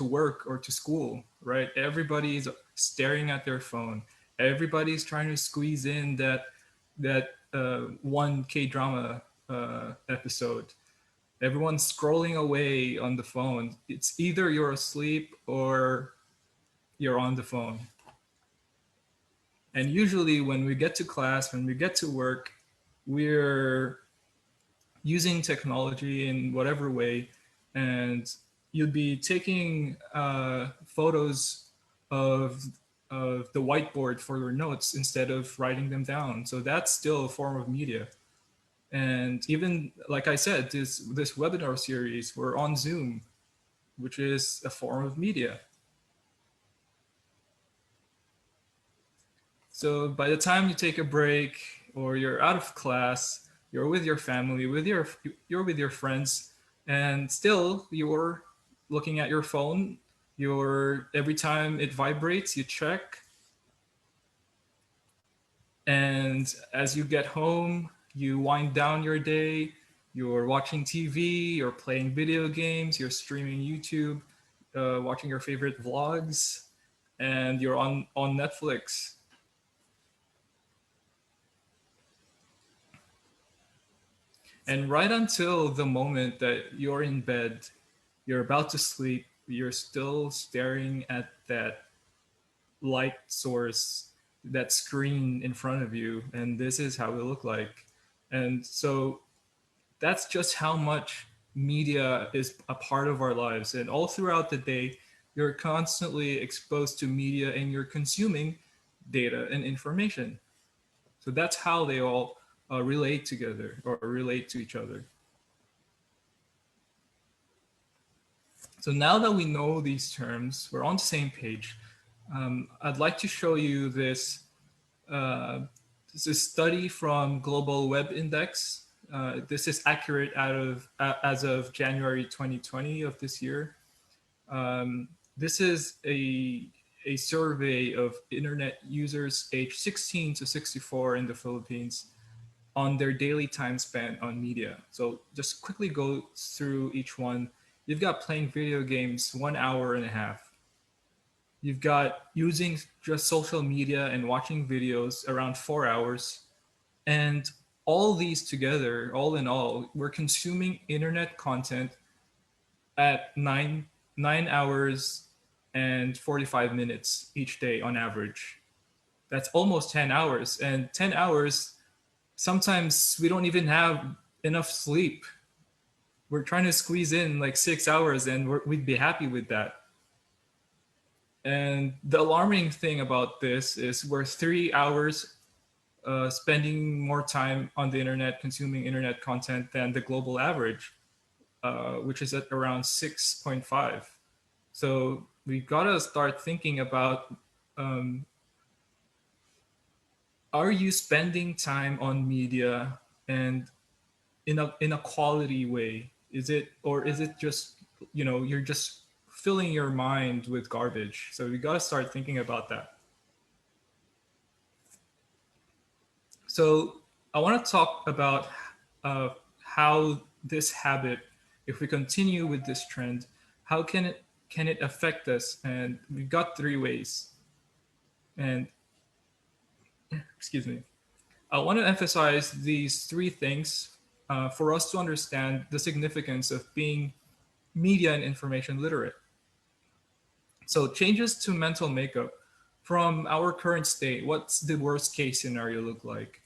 work or to school, right? Everybody's staring at their phone. Everybody's trying to squeeze in that one K-drama episode. Everyone's scrolling away on the phone. It's either you're asleep or you're on the phone. And usually when we get to class, when we get to work, we're using technology in whatever way, and you'd be taking photos of the whiteboard for your notes instead of writing them down. So that's still a form of media. And even like I said, this webinar series, we're on Zoom, which is a form of media. So by the time you take a break or you're out of class, you're with your family, you're with your friends, and still you're looking at your phone. Every time it vibrates, you check. And as you get home, you wind down your day, you're watching TV, you're playing video games, you're streaming YouTube, watching your favorite vlogs, and you're on Netflix. And right until the moment that you're in bed, you're about to sleep, you're still staring at that light source, that screen in front of you, and this is how it looked like. And so that's just how much media is a part of our lives. And all throughout the day, you're constantly exposed to media and you're consuming data and information. So that's how they all relate together or relate to each other. So now that we know these terms, we're on the same page. I'd like to show you this study from Global Web Index. This is accurate as of January 2020 of this year. This is a survey of internet users aged 16 to 64 in the Philippines on their daily time spent on media. So just quickly go through each one. You've got playing video games 1.5 hours. You've got using just social media and watching videos around 4 hours. And all these together, all in all, we're consuming internet content at 9 hours and 45 minutes each day on average. That's almost 10 hours. And 10 hours, sometimes we don't even have enough sleep. We're trying to squeeze in like 6 hours and we'd be happy with that. And the alarming thing about this is we're 3 hours spending more time on the internet, consuming internet content than the global average, which is at around 6.5. So we gotta start thinking about, are you spending time on media and in a quality way? Is it just, you're just filling your mind with garbage? So we gotta start thinking about that. So I want to talk about how this habit, if we continue with this trend, how can it affect us? And we've got 3 ways. And excuse me, I want to emphasize these 3 things for us to understand the significance of being media and information literate. So changes to mental makeup. From our current state, what's the worst case scenario look like?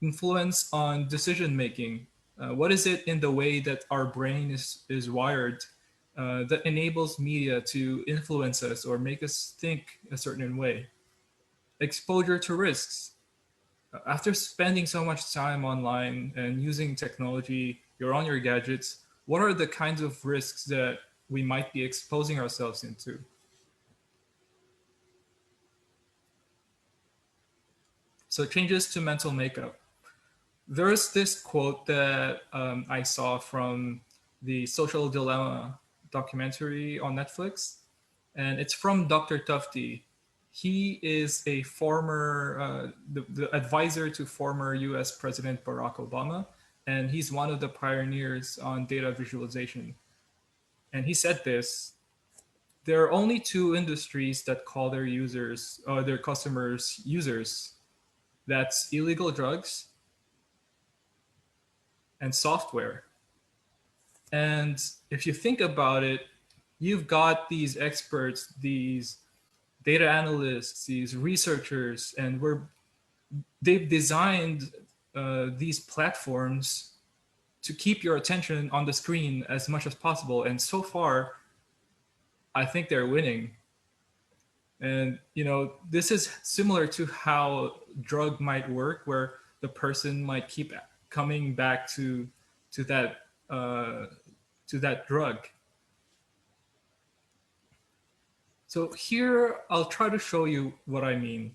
Influence on decision making. What is it in the way that our brain is wired that enables media to influence us or make us think a certain way? Exposure to risks. After spending so much time online and using technology, you're on your gadgets, what are the kinds of risks that we might be exposing ourselves into? So changes to mental makeup. There's this quote that I saw from the Social Dilemma documentary on Netflix, and it's from Dr. Tufte. He is a former, the advisor to former US President Barack Obama, and he's one of the pioneers on data visualization. And he said this: there are only 2 industries that call their users, or their customers, users. That's illegal drugs and software. And if you think about it, you've got these experts, these data analysts, these researchers, and they've designed these platforms to keep your attention on the screen as much as possible. And so far, I think they're winning. And this is similar to how drug might work, where the person might keep coming back to that drug. So here, I'll try to show you what I mean.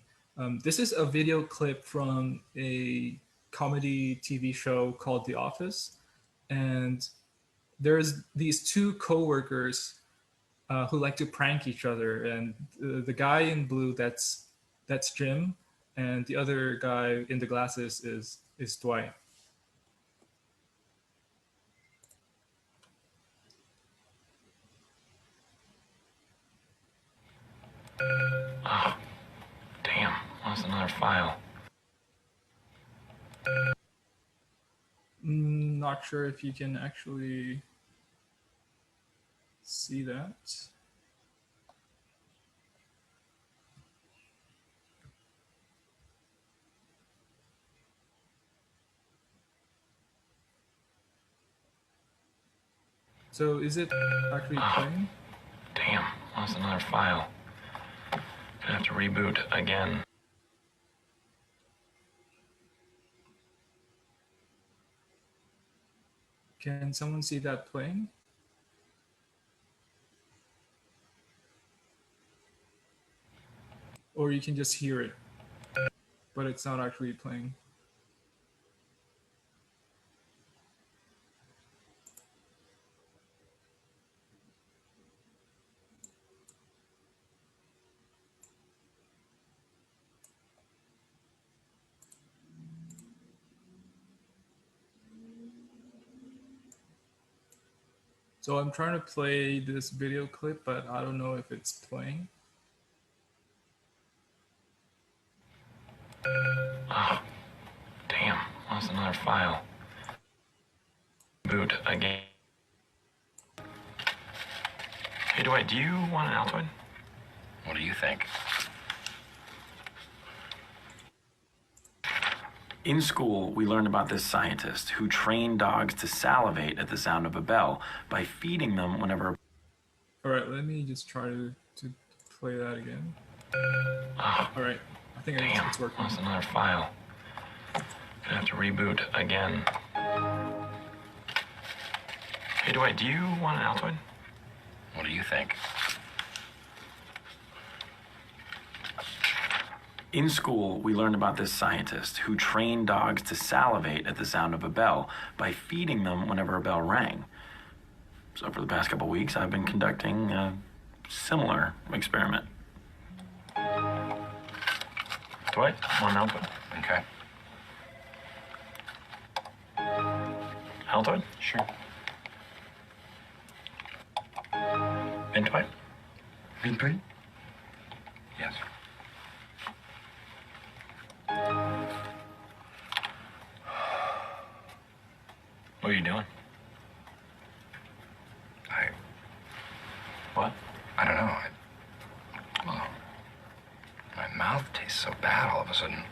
This is a video clip from a comedy TV show called The Office. And there's these two coworkers who like to prank each other. And the guy in blue, that's Jim. And the other guy in the glasses is Dwight. Oh, damn. Lost another file. Not sure if you can actually see that. So is it actually playing? Damn, lost another file. Gonna have to reboot again. Can someone see that playing? Or you can just hear it, but it's not actually playing. So I'm trying to play this video clip, but I don't know if it's playing. Oh, damn, lost another file. Boot again. Hey, Dwight, do you want an Altoid? What do you think? In school, we learned about this scientist who trained dogs to salivate at the sound of a bell by feeding them whenever... All right, let me just try to play that again. Oh, all right, I think it's working. Lost another file. Gonna have to reboot again. Hey, Dwight, do you want an Altoid? What do you think? In school, we learned about this scientist who trained dogs to salivate at the sound of a bell by feeding them whenever a bell rang. So for the past couple weeks, I've been conducting a similar experiment. Dwight, want an Altoid? Okay. Altoid? Sure. And Dwight? Mint? Yes. What are you doing? What? I don't know. Well, my mouth tastes so bad all of a sudden.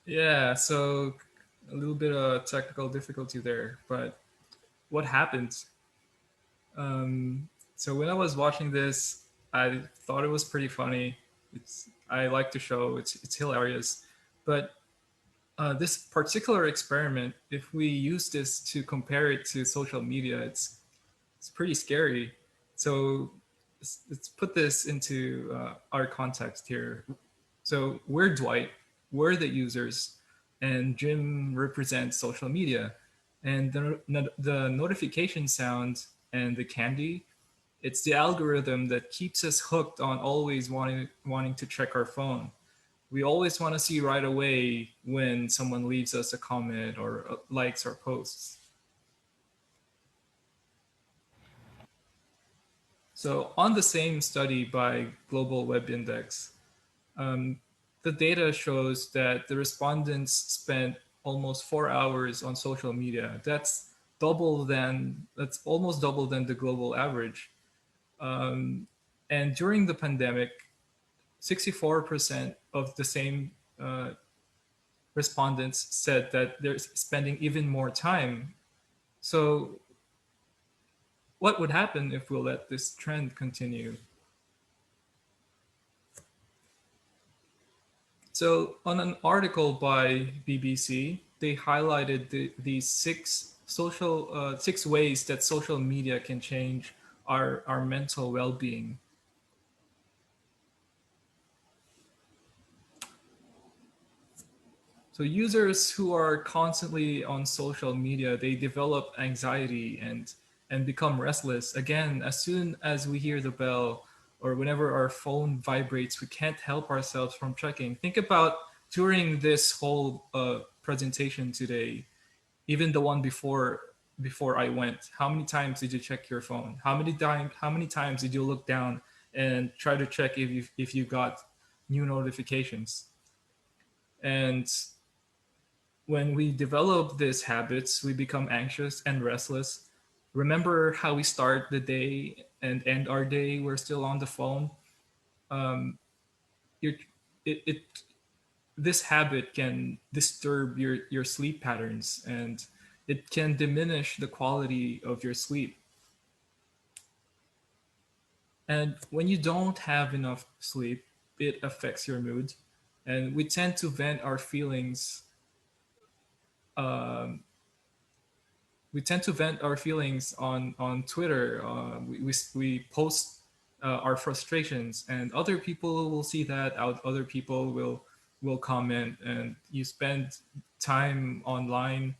Yeah, so a little bit of technical difficulty there, but what happened? So when I was watching this, I thought it was pretty funny. I like the show. It's hilarious, but this particular experiment, if we use this to compare it to social media, it's pretty scary. So let's put this into our context here. So we're Dwight, we're the users, and Jim represents social media. And the notification sound and the candy, it's the algorithm that keeps us hooked on always wanting to check our phone. We always want to see right away when someone leaves us a comment or likes our posts. So on the same study by Global Web Index, the data shows that the respondents spent almost 4 hours on social media. That's almost double than the global average. And during the pandemic, 64% of the same respondents said that they're spending even more time. So what would happen if we let this trend continue? So on an article by BBC, they highlighted these six ways that social media can change our mental well-being. So users who are constantly on social media, they develop anxiety and become restless. Again, as soon as we hear the bell or whenever our phone vibrates, we can't help ourselves from checking. Think about during this whole presentation today, even the one before I went, how many times did you check your phone? How many times did you look down and try to check if you got new notifications? And when we develop these habits, we become anxious and restless. Remember how we start the day and end our day, we're still on the phone. This habit can disturb your sleep patterns, and it can diminish the quality of your sleep. And when you don't have enough sleep, it affects your mood. And we tend to vent our feelings on Twitter. We post our frustrations, and other people will see that. Other people will comment, and you spend time online,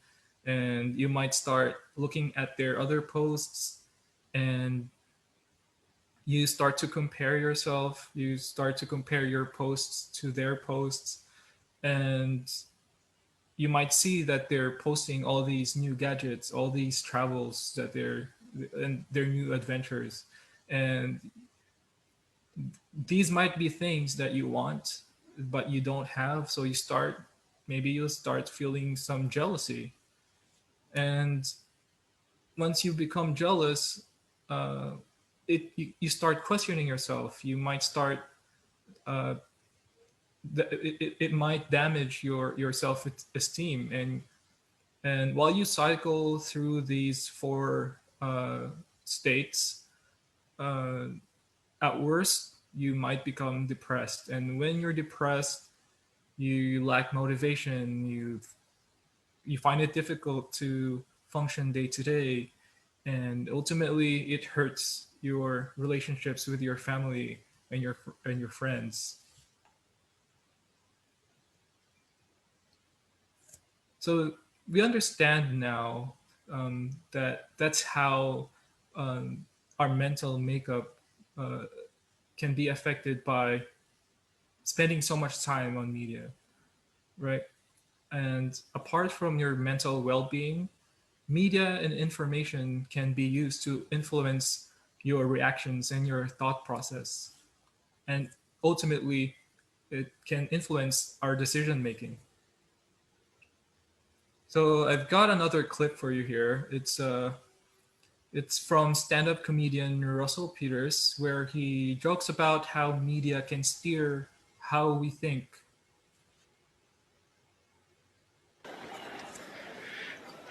and you might start looking at their other posts, and you start to compare yourself. You start to compare your posts to their posts, and you might see that they're posting all these new gadgets, all these travels and their new adventures. And these might be things that you want, but you don't have. So you'll start feeling some jealousy. And once you become jealous, you start questioning yourself. You might start it might damage your self-esteem, and while you cycle through these four states, at worst you might become depressed. And when you're depressed, you lack motivation, you find it difficult to function day to day, and ultimately it hurts your relationships with your family and your friends. So we understand now that that's how our mental makeup can be affected by spending so much time on media, right? And apart from your mental well-being, media and information can be used to influence your reactions and your thought process. And ultimately, it can influence our decision-making. So I've got another clip for you here. It's from stand-up comedian Russell Peters, where he jokes about how media can steer how we think.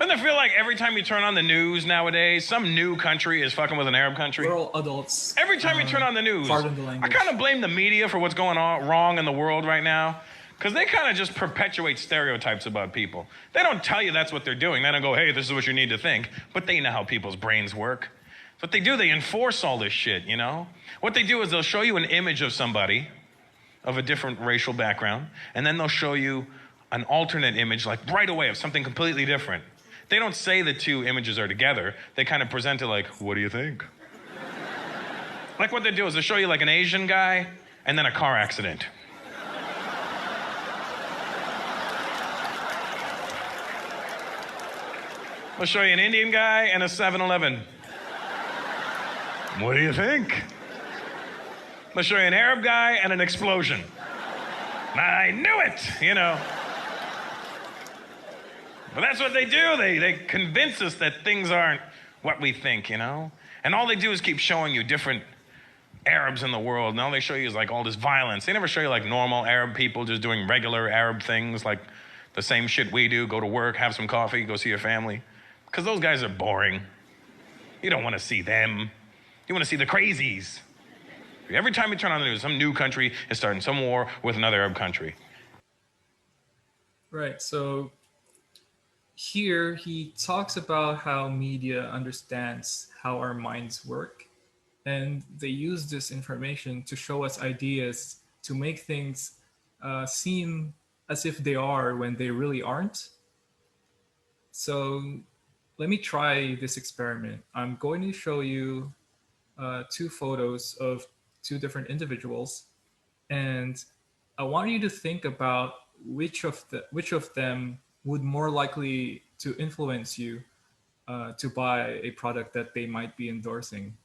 Doesn't it feel like every time you turn on the news nowadays, some new country is fucking with an Arab country? We're all adults. Every time you turn on the news, pardon the language. I kind of blame the media for what's going on wrong in the world right now. Because they kind of just perpetuate stereotypes about people. They don't tell you that's what they're doing. They don't go, hey, this is what you need to think. But they know how people's brains work. What they do, they enforce all this shit, you know? What they do is they'll show you an image of somebody of a different racial background, and then they'll show you an alternate image, like right away, of something completely different. They don't say the two images are together. They kind of present it like, what do you think? Like what they do is they'll show you like an Asian guy and then a car accident. I'll show you an Indian guy and a 7-Eleven. What do you think? I'll show you an Arab guy and an explosion. I knew it, you know. But that's what they do. They convince us that things aren't what we think, you know? And all they do is keep showing you different Arabs in the world, and all they show you is like all this violence. They never show you like normal Arab people just doing regular Arab things, like the same shit we do, go to work, have some coffee, go see your family. Because those guys are boring. You don't want to see them. You want to see the crazies. Every time you turn on the news, some new country is starting some war with another Arab country. Right, so here he talks about how media understands how our minds work, and they use this information to show us ideas to make things seem as if they are when they really aren't. So let me try this experiment. I'm going to show you 2 photos of 2 different individuals, and I want you to think about which of them would more likely to influence you to buy a product that they might be endorsing.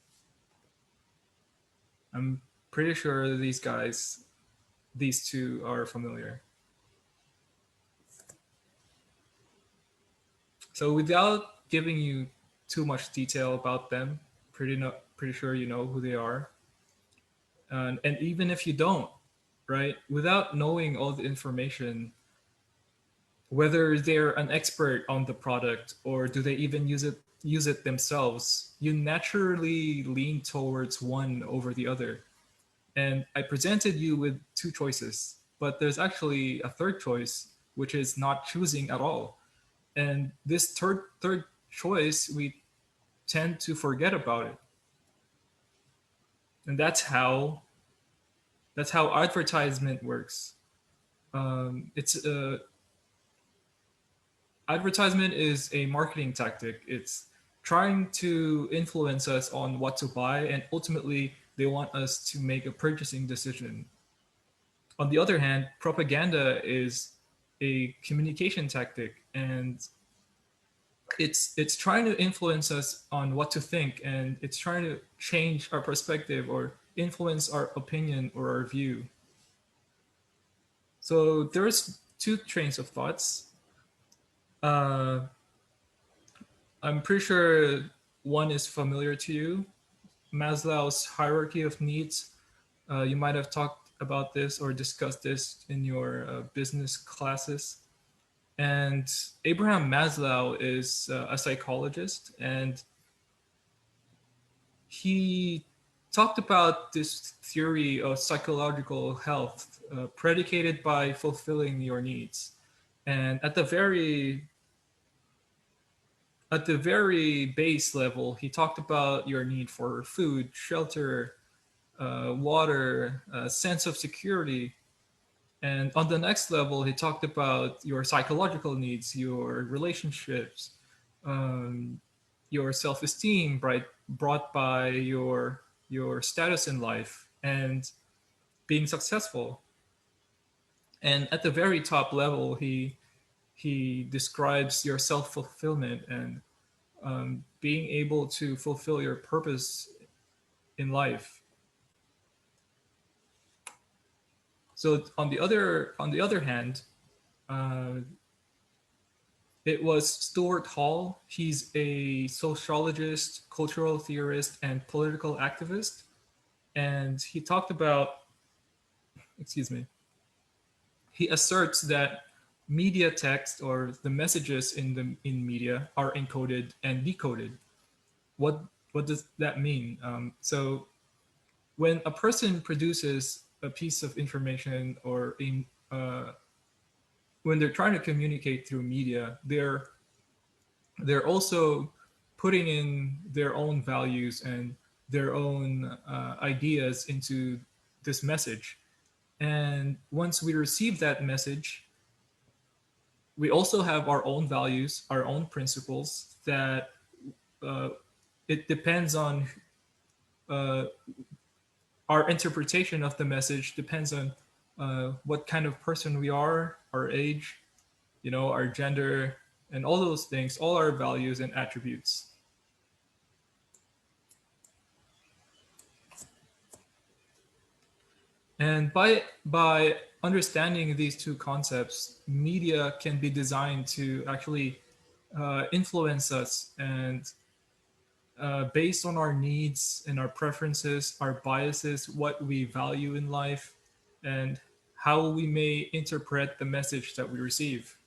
I'm pretty sure these 2 are familiar. So without giving you too much detail about them, pretty sure you know who they are. And even if you don't, right, without knowing all the information, whether they're an expert on the product or do they even use it themselves, you naturally lean towards one over the other. And I presented you with 2 choices, but there's actually a 3rd choice, which is not choosing at all. And this third choice, we tend to forget about it. And that's how advertisement works. Advertisement is a marketing tactic. It's trying to influence us on what to buy, and ultimately they want us to make a purchasing decision. On the other hand, propaganda is a communication tactic, and it's trying to influence us on what to think, and it's trying to change our perspective or influence our opinion or our view. So there's 2 trains of thoughts. I'm pretty sure one is familiar to you, Maslow's hierarchy of needs. You might have talked about this or discussed this in your business classes. And Abraham Maslow is a psychologist, and he talked about this theory of psychological health predicated by fulfilling your needs. And at the very base level, he talked about your need for food, shelter, water, a sense of security. And on the next level, he talked about your psychological needs, your relationships, your self-esteem brought by your status in life and being successful. And at the very top level, he describes your self-fulfillment and being able to fulfill your purpose in life. So on the other hand, it was Stuart Hall. He's a sociologist, cultural theorist, and political activist. And he talked about, he asserts that media text, or the messages in media, are encoded and decoded. What does that mean? So when a person produces a piece of information or when they're trying to communicate through media, they're also putting in their own values and their own ideas into this message. And once we receive that message, we also have our own values, our own principles that it depends on our interpretation of the message depends on what kind of person we are, our age, our gender, and all those things, all our values and attributes. And by understanding these two concepts, media can be designed to actually influence us, and based on our needs and our preferences, our biases, what we value in life, and how we may interpret the message that we receive.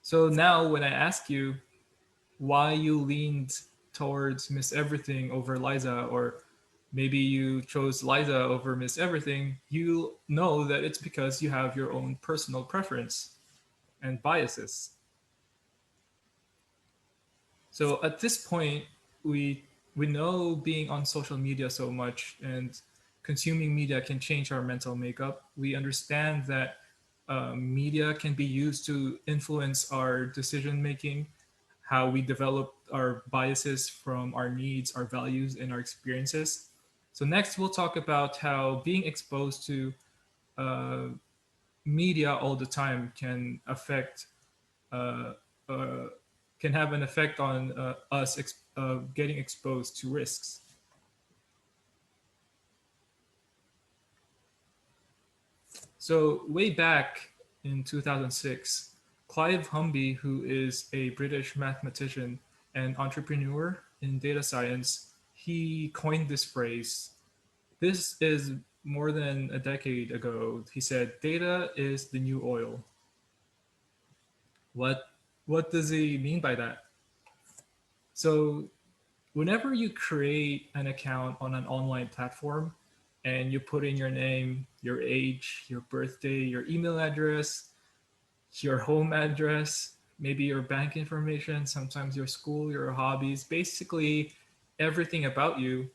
So now when I ask you why you leaned towards Miss Everything over Liza, or maybe you chose Liza over Miss Everything, you know that it's because you have your own personal preference and biases. So at this point, we know being on social media so much and consuming media can change our mental makeup. We understand that media can be used to influence our decision making, how we develop our biases from our needs, our values, and our experiences. So next, we'll talk about how being exposed to uh, media all the time can affect, uh, uh, can have an effect on us getting exposed to risks. So way back in 2006, Clive Humby, who is a British mathematician and entrepreneur in data science, he coined this phrase. This is more than a decade ago. He said, "Data is the new oil." What does he mean by that? So whenever you create an account on an online platform and you put in your name, your age, your birthday, your email address, your home address, maybe your bank information, sometimes your school, your hobbies, basically everything about you,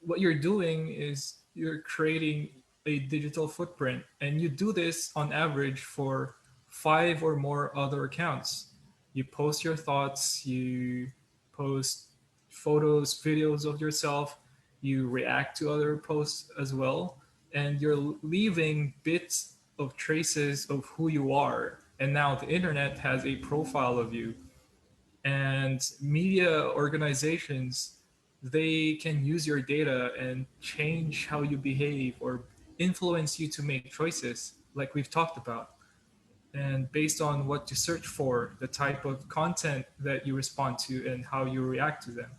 what you're doing is you're creating a digital footprint. And you do this on average for 5 or more other accounts. You post your thoughts, you post photos, videos of yourself, you react to other posts as well, and you're leaving bits of traces of who you are. And now the internet has a profile of you. And media organizations, they can use your data and change how you behave or influence you to make choices like we've talked about. And based on what you search for, the type of content that you respond to, and how you react to them.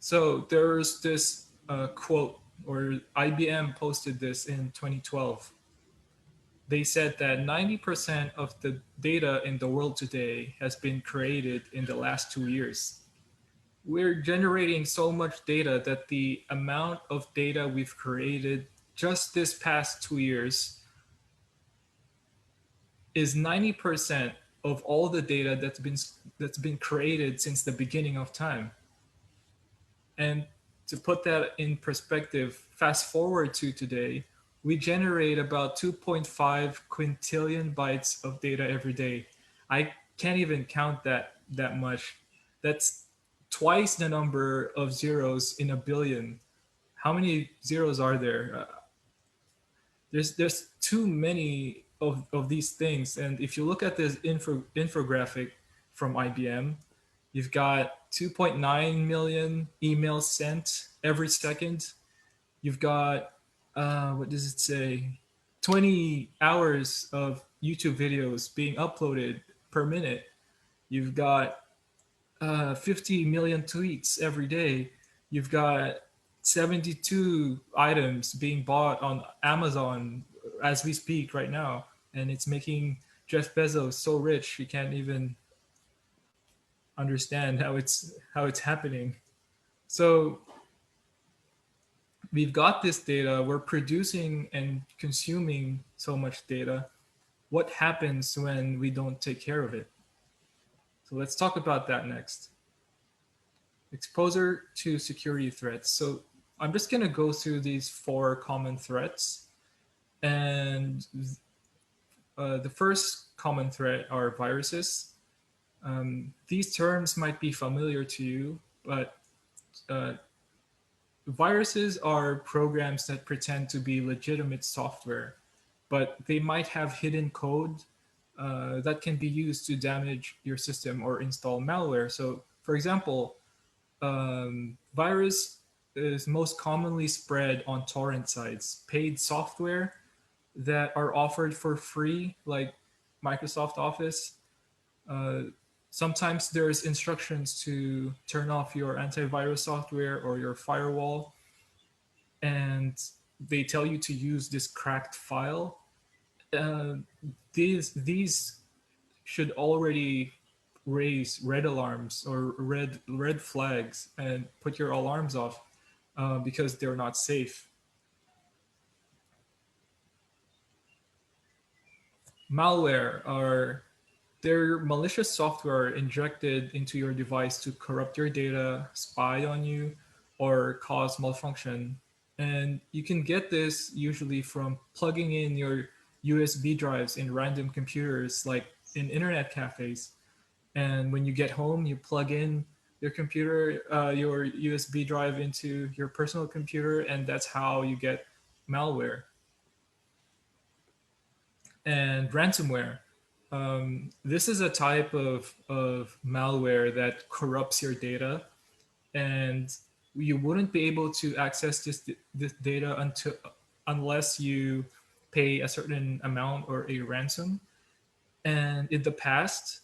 So there's this quote, or IBM posted this in 2012. They said that 90% of the data in the world today has been created in the last 2 years. We're generating so much data that the amount of data we've created just this past 2 years is 90% of all the data that's been created since the beginning of time. And to put that in perspective, fast forward to today, we generate about 2.5 quintillion bytes of data every day. I can't even count that much. That's twice the number of zeros in a billion. How many zeros are there? There's too many of these things. And if you look at this infographic from IBM, you've got 2.9 million emails sent every second. You've got, what does it say? 20 hours of YouTube videos being uploaded per minute. You've got 50 million tweets every day. You've got 72 items being bought on Amazon as we speak right now. And it's making Jeff Bezos so rich he can't even understand how it's happening. So we've got this data, we're producing and consuming so much data. What happens when we don't take care of it? So let's talk about that next. Exposure to security threats. So I'm just going to go through these 4 common threats. And the first common threat are viruses. These terms might be familiar to you, but viruses are programs that pretend to be legitimate software, but they might have hidden code that can be used to damage your system or install malware. So, for example, virus is most commonly spread on torrent sites. Paid software that are offered for free, like Microsoft Office. Sometimes there's instructions to turn off your antivirus software or your firewall, and they tell you to use this cracked file. These should already raise red alarms or red flags and put your alarms off because they're not safe. Malware are they're malicious software injected into your device to corrupt your data, spy on you, or cause malfunction. And you can get this usually from plugging in your USB drives in random computers, like in internet cafes. And when you get home, you plug in your computer, your USB drive into your personal computer, and that's how you get malware. And ransomware. This is a type of malware that corrupts your data, and you wouldn't be able to access this data unless you pay a certain amount or a ransom. And in the past,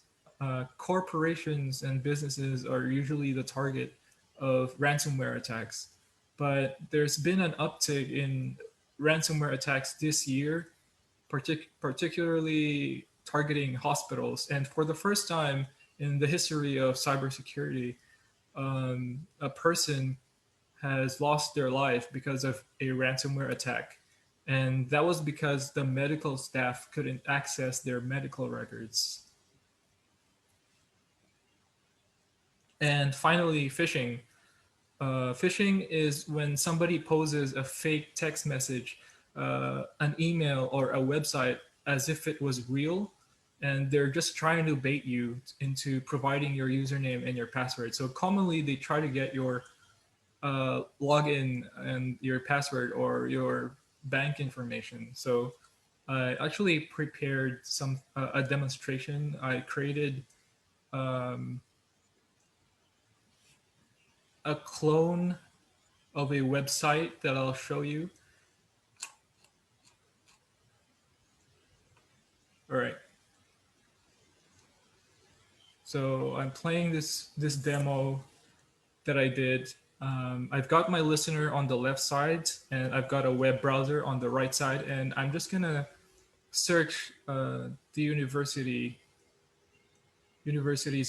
corporations and businesses are usually the target of ransomware attacks. But there's been an uptick in ransomware attacks this year, particularly targeting hospitals. And for the first time in the history of cybersecurity, a person has lost their life because of a ransomware attack. And that was because the medical staff couldn't access their medical records. And finally, phishing. Phishing is when somebody poses a fake text message, an email, or a website as if it was real, and they're just trying to bait you into providing your username and your password. So commonly, they try to get your login and your password or your bank information. So I actually prepared a demonstration. I created a clone of a website that I'll show you. All right. So I'm playing this demo that I did. I've got my listener on the left side, and I've got a web browser on the right side, and I'm just gonna search the university's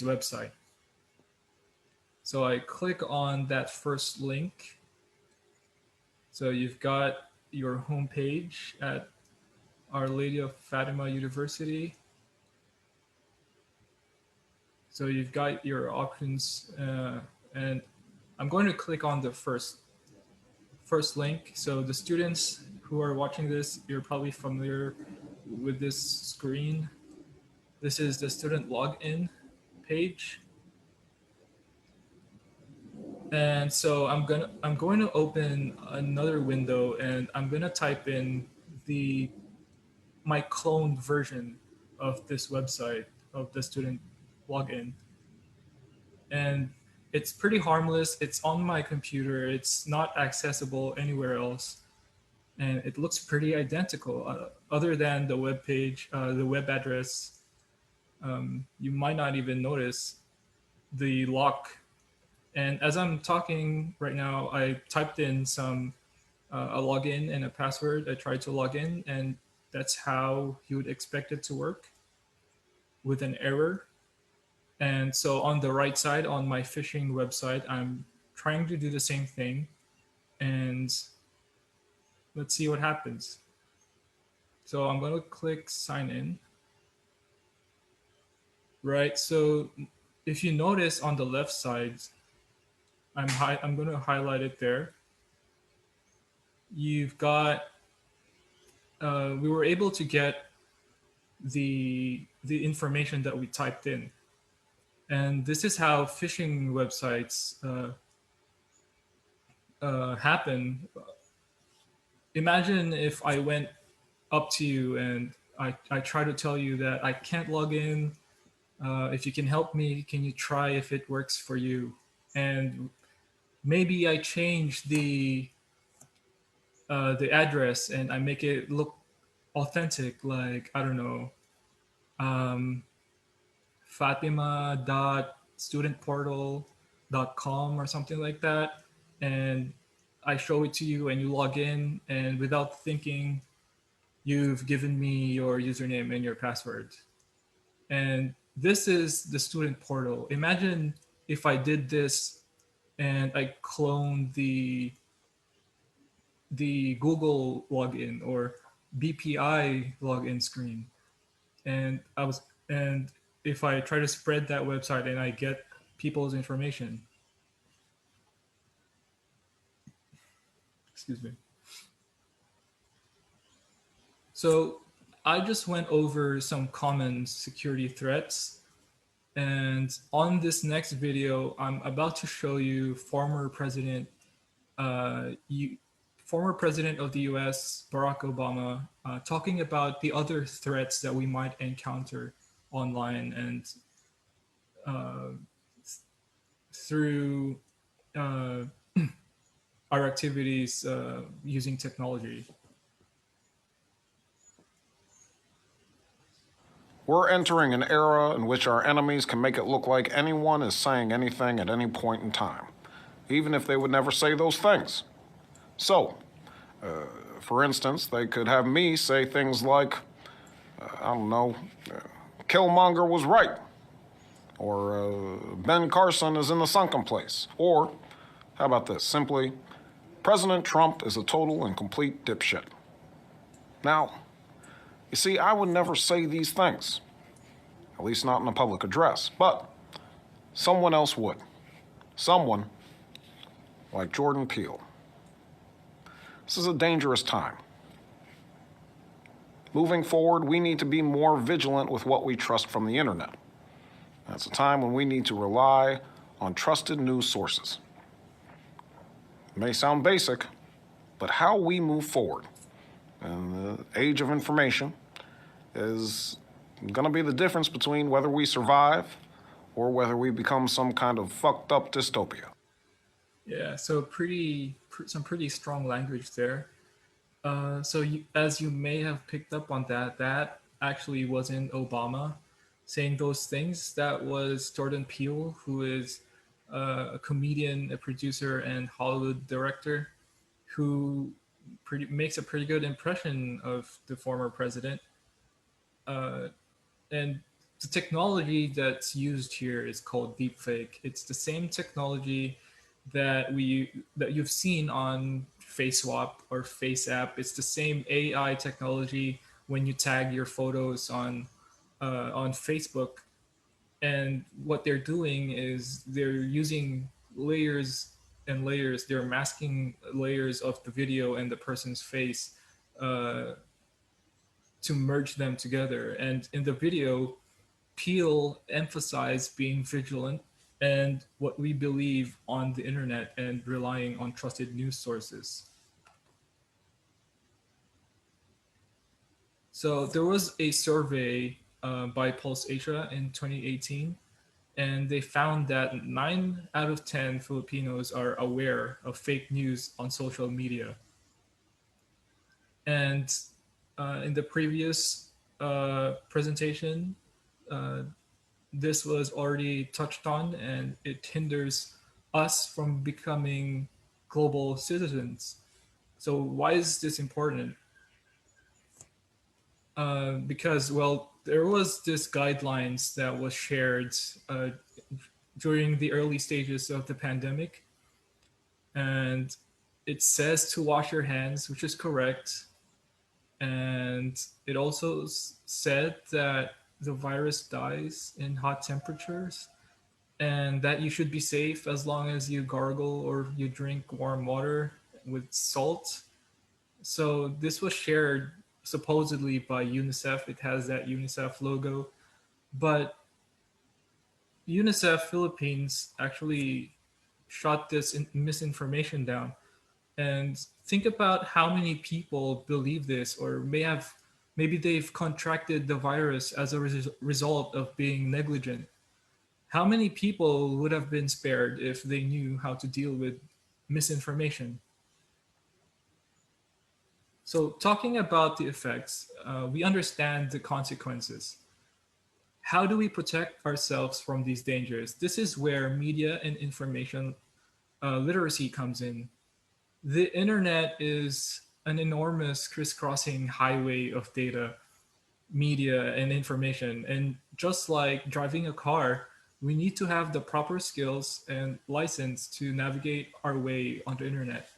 website. So I click on that first link. So you've got your homepage at Our Lady of Fatima University. So you've got your options, and I'm going to click on the first link. So the students who are watching this, you're probably familiar with this screen. This is the student login page. And so I'm going to open another window, and I'm going to type in my cloned version of this website of the student login. And it's pretty harmless. It's on my computer. It's not accessible anywhere else. And it looks pretty identical, other than the web page, the web address. You might not even notice the lock. And as I'm talking right now, I typed in a login and a password. I tried to log in, and that's how you would expect it to work, with an error. And so on the right side, on my phishing website, I'm trying to do the same thing. And let's see what happens. So I'm going to click sign in. Right, so if you notice on the left side, I'm going to highlight it there. You've got, we were able to get the information that we typed in. And this is how phishing websites happen. Imagine if I went up to you and I try to tell you that I can't log in. If you can help me, can you try if it works for you? And maybe I change the address and I make it look authentic, like, I don't know, fatima.studentportal.com or something like that. And I show it to you and you log in, and without thinking, you've given me your username and your password. And this is the student portal. Imagine if I did this and I cloned the Google login or BPI login screen. And if I try to spread that website and I get people's information. Excuse me. So I just went over some common security threats. And on this next video, I'm about to show you former President of the US, Barack Obama, talking about the other threats that we might encounter online and through our activities using technology. We're entering an era in which our enemies can make it look like anyone is saying anything at any point in time, even if they would never say those things. So, for instance, they could have me say things like, I don't know, Killmonger was right, or Ben Carson is in the sunken place, or, how about this, simply, President Trump is a total and complete dipshit. Now, you see, I would never say these things, at least not in a public address, but someone else would. Someone like Jordan Peele. This is a dangerous time. Moving forward, we need to be more vigilant with what we trust from the internet. That's a time when we need to rely on trusted news sources. It may sound basic, but how we move forward in the age of information is going to be the difference between whether we survive or whether we become some kind of fucked up dystopia. Yeah, so some pretty strong language there. As you may have picked up on that actually wasn't Obama saying those things. That was Jordan Peele, who is a comedian, a producer, and Hollywood director who makes a pretty good impression of the former president. And the technology that's used here is called deepfake. It's the same technology that you've seen on FaceSwap or FaceApp. It's the same AI technology when you tag your photos on Facebook. And what they're doing is they're using layers and layers. They're masking layers of the video and the person's face to merge them together. And in the video, Peele emphasized being vigilant and what we believe on the internet and relying on trusted news sources. So there was a survey by Pulse Asia in 2018, and they found that 9 out of 10 Filipinos are aware of fake news on social media. And in the previous presentation, this was already touched on, and it hinders us from becoming global citizens. So why is this important? Because, well, there was this guidelines that was shared during the early stages of the pandemic. And it says to wash your hands, which is correct. And it also said that the virus dies in hot temperatures and that you should be safe as long as you gargle or you drink warm water with salt. So this was shared supposedly by UNICEF. It has that UNICEF logo, but UNICEF Philippines actually shot this misinformation down. And think about how many people believe this or may have Maybe they've contracted the virus as a result of being negligent. How many people would have been spared if they knew how to deal with misinformation? So, talking about the effects, we understand the consequences. How do we protect ourselves from these dangers? This is where media and information literacy comes in. The internet is an enormous crisscrossing highway of data, media, and information. And just like driving a car, we need to have the proper skills and license to navigate our way on the internet.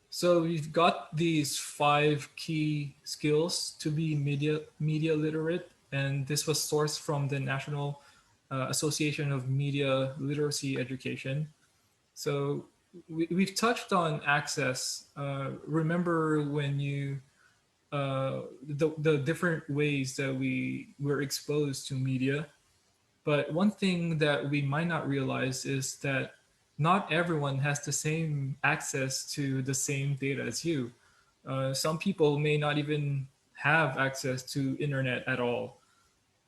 So we've got these 5 key skills to be media literate, and this was sourced from the National Association of Media Literacy Education. So we've touched on access. Remember when you the different ways that we were exposed to media. But one thing that we might not realize is that not everyone has the same access to the same data as you. Some people may not even have access to internet at all.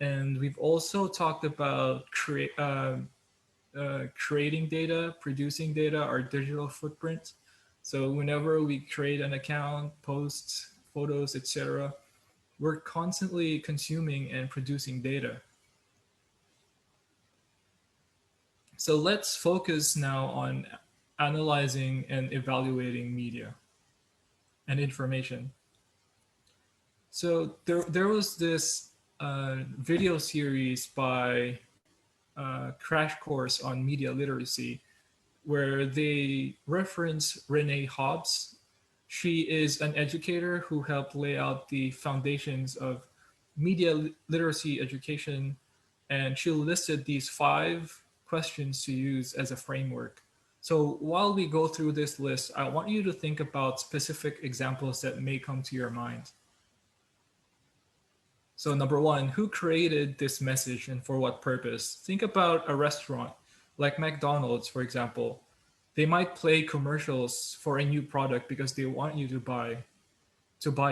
And we've also talked about creating data, producing data, our digital footprint. So whenever we create an account, post photos, etc., we're constantly consuming and producing data. So let's focus now on analyzing and evaluating media and information. So there was this video series by Crash Course on Media Literacy where they reference Renee Hobbs. She is an educator who helped lay out the foundations of media literacy education, and she listed these 5 questions to use as a framework. So while we go through this list, I want you to think about specific examples that may come to your mind. So number 1, who created this message and for what purpose? Think about a restaurant like McDonald's, for example. They might play commercials for a new product because they want you to buy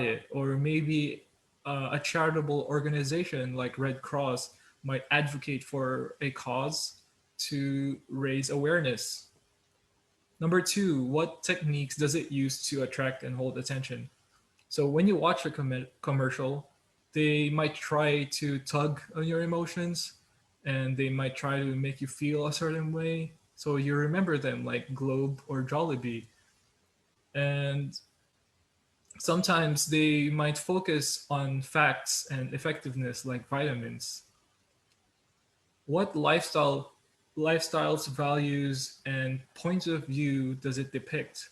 it. Or maybe a charitable organization like Red Cross might advocate for a cause to raise awareness. Number 2, what techniques does it use to attract and hold attention? So when you watch a commercial, they might try to tug on your emotions, and they might try to make you feel a certain way. So you remember them like Globe or Jollibee. And sometimes they might focus on facts and effectiveness like vitamins. What lifestyles, values, and points of view does it depict?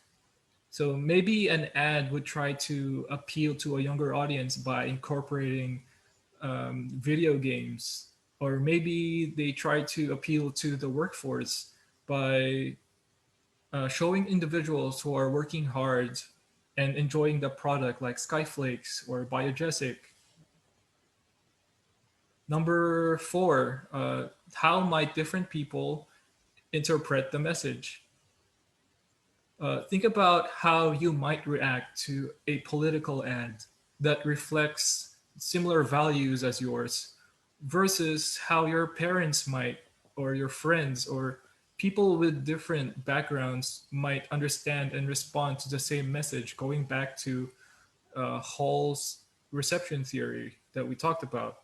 So maybe an ad would try to appeal to a younger audience by incorporating video games, or maybe they try to appeal to the workforce by showing individuals who are working hard and enjoying the product like Skyflakes or Biogesic. Number 4, how might different people interpret the message? Think about how you might react to a political ad that reflects similar values as yours versus how your parents might, or your friends, or people with different backgrounds might understand and respond to the same message, going back to Hall's reception theory that we talked about.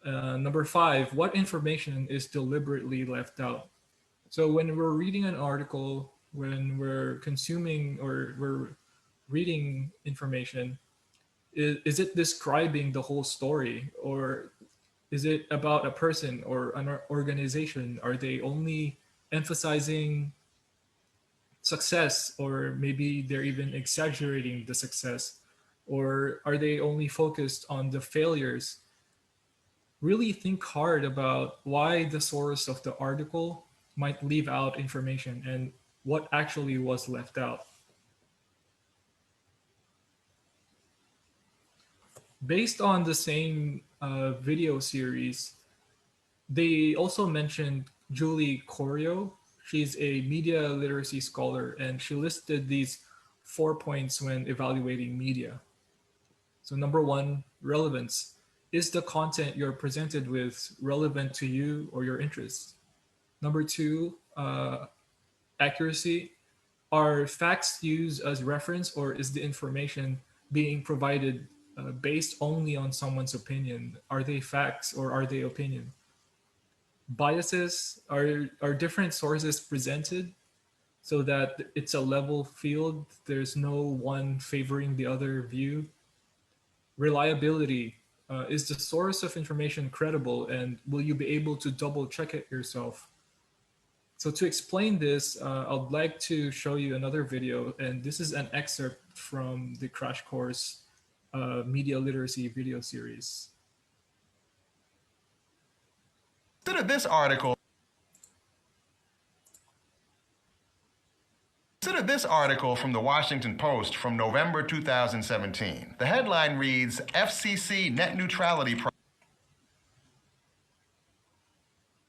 Number 5, what information is deliberately left out? So when we're reading an article, when we're consuming or we're reading information, is it describing the whole story, or is it about a person or an organization? Are they only emphasizing success, or maybe they're even exaggerating the success? Or are they only focused on the failures? Really think hard about why the source of the article might leave out information and what actually was left out. Based on the same video series, they also mentioned Julie Corio. She's a media literacy scholar, and she listed these 4 points when evaluating media. So number one, relevance. Is the content you're presented with relevant to you or your interests? Number two, accuracy. Are facts used as reference, or is the information being provided based only on someone's opinion? Are they facts or are they opinion? Biases. Are different sources presented so that it's a level field? There's no one favoring the other view. Reliability. Is the source of information credible, and will you be able to double check it yourself? So to explain this, I'd like to show you another video, and this is an excerpt from the Crash Course Media Literacy video series. Consider this article. Consider this article from the Washington Post from November 2017. The headline reads, FCC net neutrality.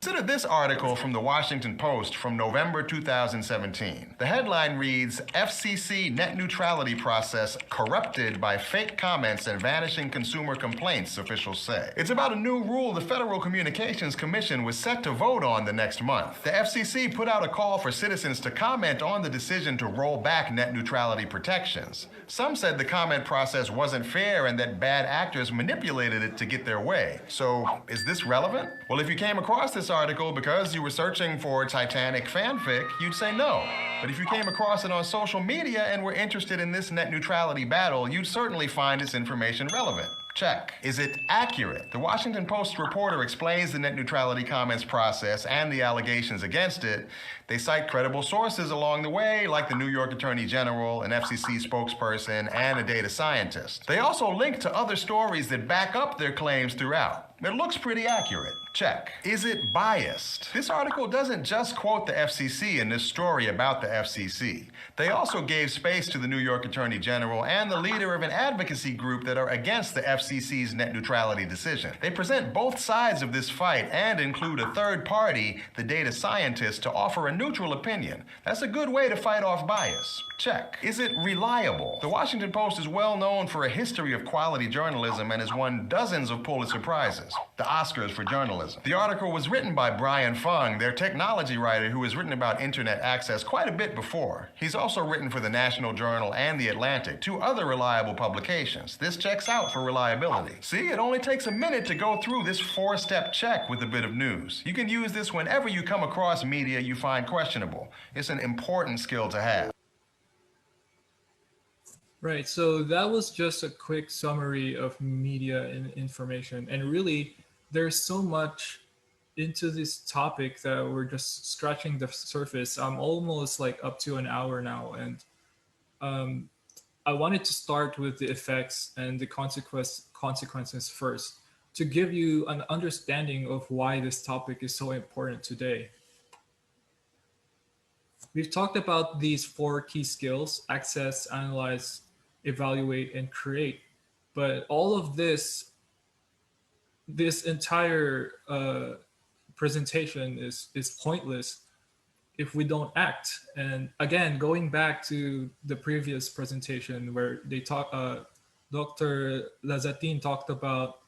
Consider this article from the Washington Post from November 2017. The headline reads, FCC net neutrality process corrupted by fake comments and vanishing consumer complaints, officials say. It's about a new rule the Federal Communications Commission was set to vote on the next month. The FCC put out a call for citizens to comment on the decision to roll back net neutrality protections. Some said the comment process wasn't fair and that bad actors manipulated it to get their way. So, is this relevant? Well, if you came across this article because you were searching for Titanic fanfic, you'd say no. But if you came across it on social media and were interested in this net neutrality battle, you'd certainly find this information relevant. Check. Is it accurate? The Washington Post reporter explains the net neutrality comments process and the allegations against it. They cite credible sources along the way, like the New York Attorney General, an FCC spokesperson, and a data scientist. They also link to other stories that back up their claims throughout. It looks pretty accurate. Check. Is it biased? This article doesn't just quote the FCC in this story about the FCC. They also gave space to the New York Attorney General and the leader of an advocacy group that are against the FCC's net neutrality decision. They present both sides of this fight and include a third party, the data scientist, to offer a neutral opinion. That's a good way to fight off bias. Check. Is it reliable? The Washington Post is well known for a history of quality journalism and has won dozens of Pulitzer Prizes, the Oscars for journalism. The article was written by Brian Fung, their technology writer who has written about internet access quite a bit before. He's also written for the National Journal and The Atlantic, two other reliable publications. This checks out for reliability. See, it only takes a minute to go through this 4-step check with a bit of news. You can use this whenever you come across media you find questionable. It's an important skill to have. Right, so that was just a quick summary of media and information. And really, there's so much into this topic that we're just scratching the surface. I'm almost like up to an hour now. And I wanted to start with the effects and the consequences first to give you an understanding of why this topic is so important today. We've talked about these 4 key skills: access, analyze, evaluate, and create. But all of this entire presentation is pointless if we don't act. And again, going back to the previous presentation where they Dr. Lazatin talked about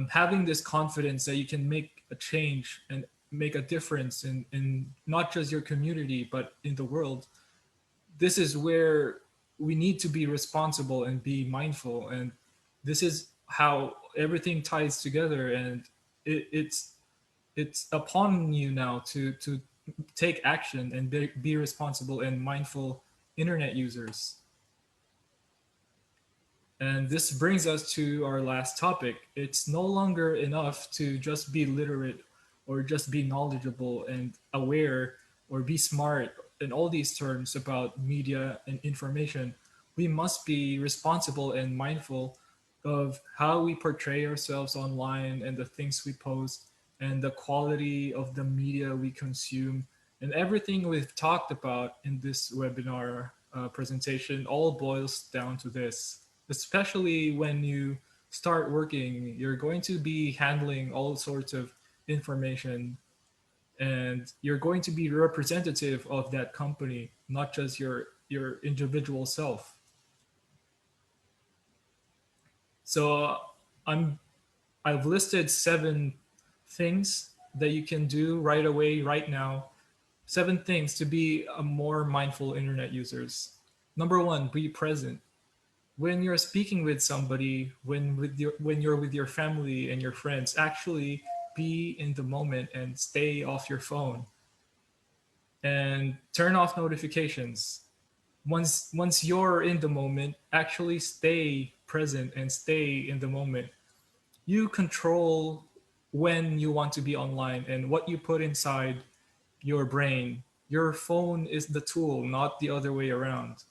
having this confidence that you can make a change and make a difference in not just your community, but in the world. This is where we need to be responsible and be mindful. And this is how everything ties together. And it's upon you now to take action and be responsible and mindful internet users. And this brings us to our last topic. It's no longer enough to just be literate or just be knowledgeable and aware or be smart in all these terms about media and information. We must be responsible and mindful of how we portray ourselves online and the things we post and the quality of the media we consume. And everything we've talked about in this webinar presentation all boils down to this. Especially when you start working, you're going to be handling all sorts of information. and you're going to be representative of that company, not just your individual self. So I've listed 7 things that you can do right away, right now. 7 things to be a more mindful internet users. Number 1, be present. When you're speaking with somebody, when you're with your family and your friends, actually be in the moment and stay off your phone. And turn off notifications. Once you're in the moment, actually stay present and stay in the moment. You control when you want to be online and what you put inside your brain. Your phone is the tool, not the other way around.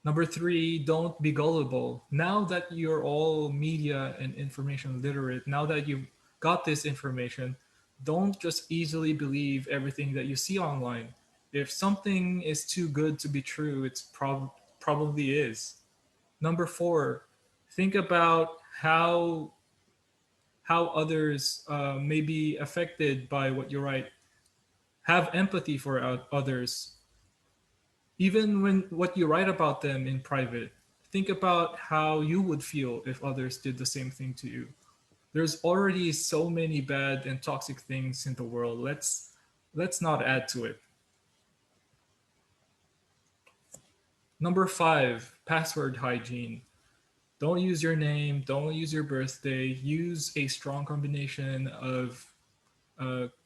Number 3, don't be gullible. Now that you're all media and information literate, now that you've got this information, don't just easily believe everything that you see online. If something is too good to be true, it's probably is. Number 4, think about how others may be affected by what you write. Have empathy for others. Even when what you write about them in private, think about how you would feel if others did the same thing to you. There's already so many bad and toxic things in the world. Let's not add to it. Number 5, password hygiene. Don't use your name, don't use your birthday. Use a strong combination of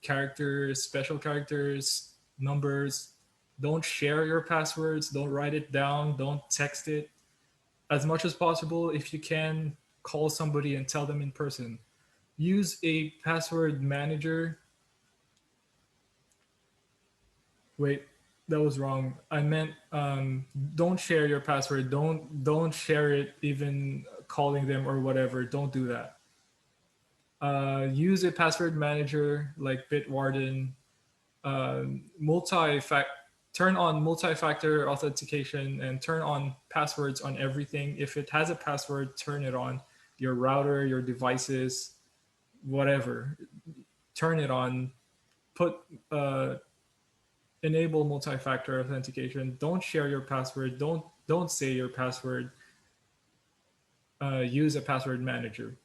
characters, special characters, numbers. Don't share your passwords, don't write it down, don't text it. As much as possible, if you can, call somebody and tell them in person. Use a password manager. Wait, that was wrong. I meant don't share your password. Don't share it even calling them or whatever. Don't do that. Use a password manager like Bitwarden. Turn on multi-factor authentication and turn on passwords on everything. If it has a password, turn it on. Your router, your devices, whatever. Turn it on. Enable multi-factor authentication. Don't share your password. Don't say your password. Use a password manager.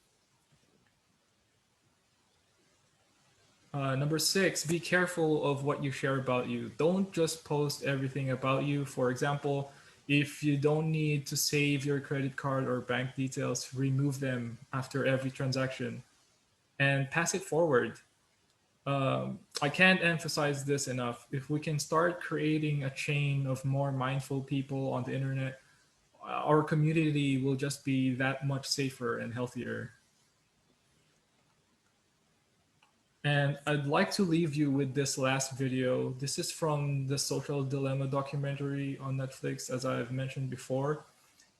Number 6, be careful of what you share about you. Don't just post everything about you. For example, if you don't need to save your credit card or bank details, remove them after every transaction and pass it forward. I can't emphasize this enough. If we can start creating a chain of more mindful people on the internet, our community will just be that much safer and healthier. And I'd like to leave you with this last video. This is from the Social Dilemma documentary on Netflix, as I've mentioned before.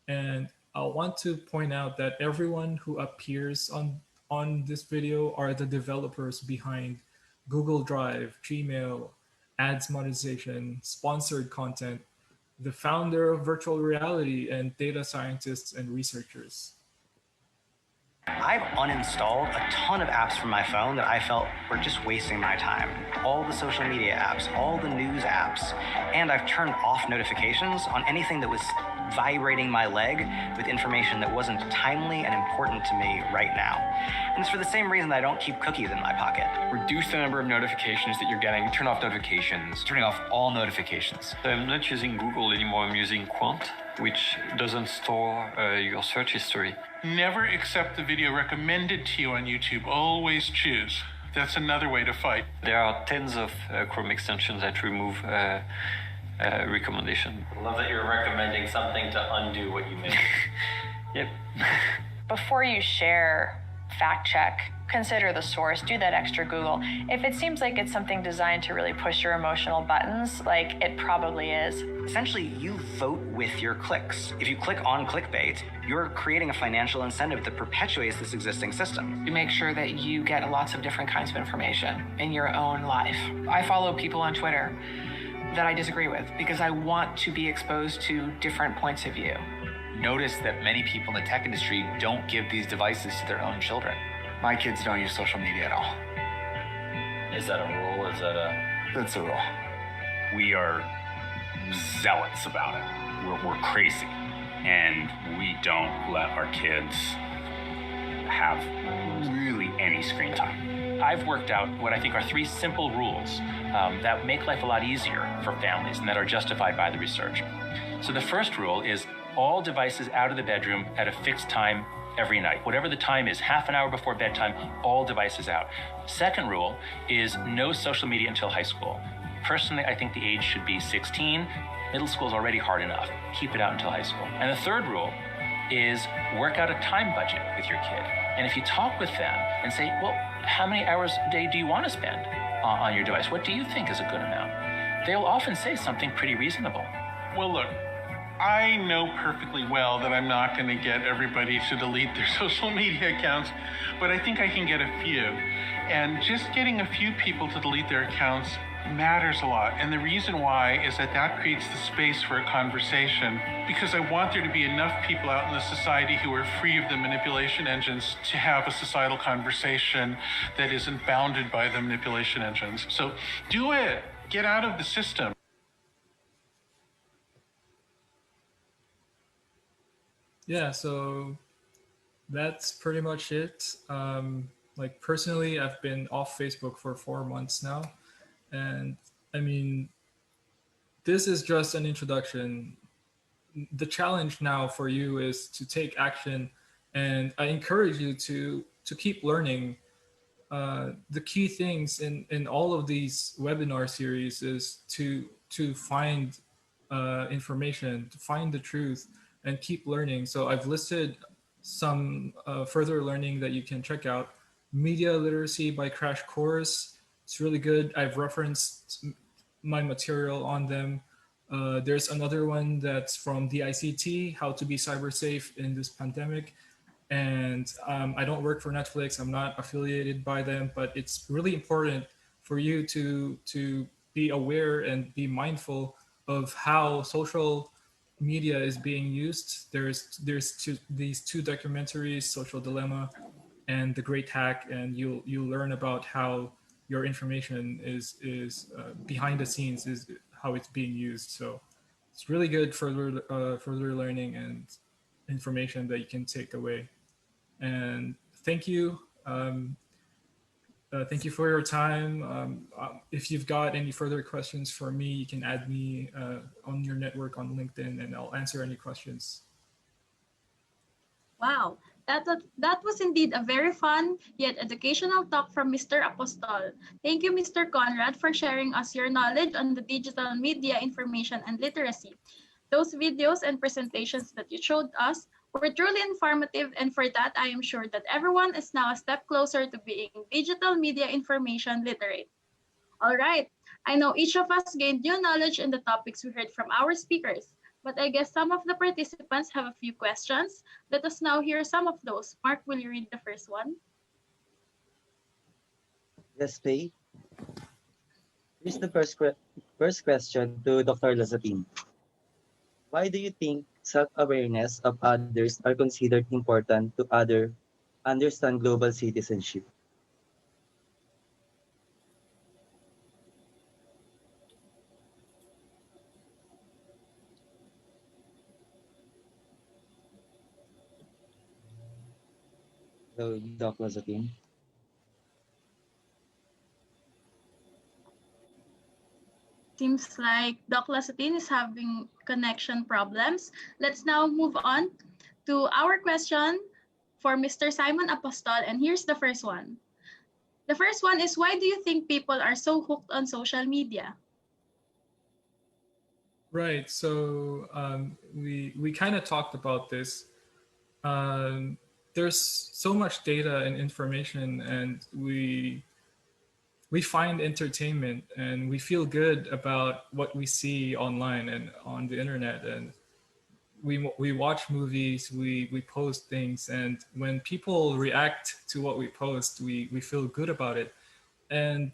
And I want to point out that everyone who appears on this video are the developers behind Google Drive, Gmail, ads monetization, sponsored content, the founder of virtual reality, and data scientists and researchers. I've uninstalled a ton of apps from my phone that I felt were just wasting my time. All the social media apps, all the news apps, and I've turned off notifications on anything that was vibrating my leg with information that wasn't timely and important to me right now. And it's for the same reason that I don't keep cookies in my pocket. Reduce the number of notifications that you're getting. Turn off notifications. Turning off all notifications. I'm not using Google anymore. I'm using Quant, which doesn't store your search history. Never accept the video recommended to you on YouTube. Always choose. That's another way to fight. There are tens of Chrome extensions that remove recommendation. I love that you're recommending something to undo what you made. Yep. Before you share, fact check. Consider the source, do that extra Google. If it seems like it's something designed to really push your emotional buttons, like it probably is. Essentially, you vote with your clicks. If you click on clickbait, you're creating a financial incentive that perpetuates this existing system. You make sure that you get lots of different kinds of information in your own life. I follow people on Twitter that I disagree with because I want to be exposed to different points of view. Notice that many people in the tech industry don't give these devices to their own children. My kids don't use social media at all. Is that a rule? Is that a... That's a rule. We are zealots about it. We're crazy. And we don't let our kids have really any screen time. I've worked out what I think are 3 simple rules that make life a lot easier for families and that are justified by the research. So the first rule is all devices out of the bedroom at a fixed time every night. Whatever the time is, half an hour before bedtime, all devices out. Second rule is no social media until high school. Personally, I think the age should be 16. Middle school is already hard enough. Keep it out until high school. And the third rule is work out a time budget with your kid. And if you talk with them and say, well, how many hours a day do you want to spend on your device? What do you think is a good amount? They'll often say something pretty reasonable. Well, look, I know perfectly well that I'm not going to get everybody to delete their social media accounts, but I think I can get a few. And just getting a few people to delete their accounts matters a lot. And the reason why is that creates the space for a conversation, because I want there to be enough people out in the society who are free of the manipulation engines to have a societal conversation that isn't bounded by the manipulation engines. So do it. Get out of the system. Yeah, so that's pretty much it. Like personally, I've been off Facebook for 4 months now. And I mean, this is just an introduction. The challenge now for you is to take action. And I encourage you to keep learning. The key things in all of these webinar series is to find information, to find the truth, and keep learning. So I've listed some further learning that you can check out. Media Literacy by Crash Course. It's really good. I've referenced my material on them. There's another one that's from the ICT, How to be Cyber Safe in this Pandemic. And I don't work for Netflix. I'm not affiliated by them, but it's really important for you to be aware and be mindful of how social media is being used. There's these 2 documentaries, Social Dilemma and The Great Hack, and you'll learn about how your information is behind the scenes, is how it's being used. So it's really good further learning and information that you can take away. And thank you. Thank you for your time. If you've got any further questions for me, you can add me on your network on LinkedIn, and I'll answer any questions. Wow, that was indeed a very fun yet educational talk from Mr. Apostol. Thank you, Mr. Conrad, for sharing us your knowledge on the digital media information and literacy. Those videos and presentations that you showed us were truly informative, and for that, I am sure that everyone is now a step closer to being digital media information literate. All right, I know each of us gained new knowledge in the topics we heard from our speakers, but I guess some of the participants have a few questions. Let us now hear some of those. Mark, will you read the first one? Yes, Faye. Here's the first question to Dr. Lazapin. Why do you think self-awareness of others are considered important to understand global citizenship? So, Dr. Lazapin. Seems like Doc Lasatin is having connection problems. Let's now move on to our question for Mr. Simon Apostol, and here's the first one. The first one is, why do you think people are so hooked on social media? Right, so we kind of talked about this. There's so much data and information, and we find entertainment, and we feel good about what we see online and on the internet, and we watch movies, we post things, and when people react to what we post, we feel good about it. And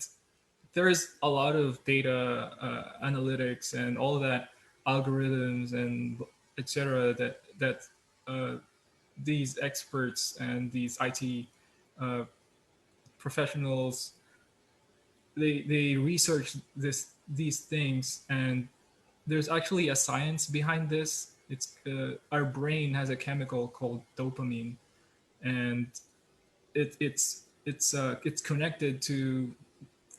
there's a lot of data analytics and all that, algorithms and etc. that these experts and these IT professionals they research these things, and there's actually a science behind this. It's our brain has a chemical called dopamine, and it's connected to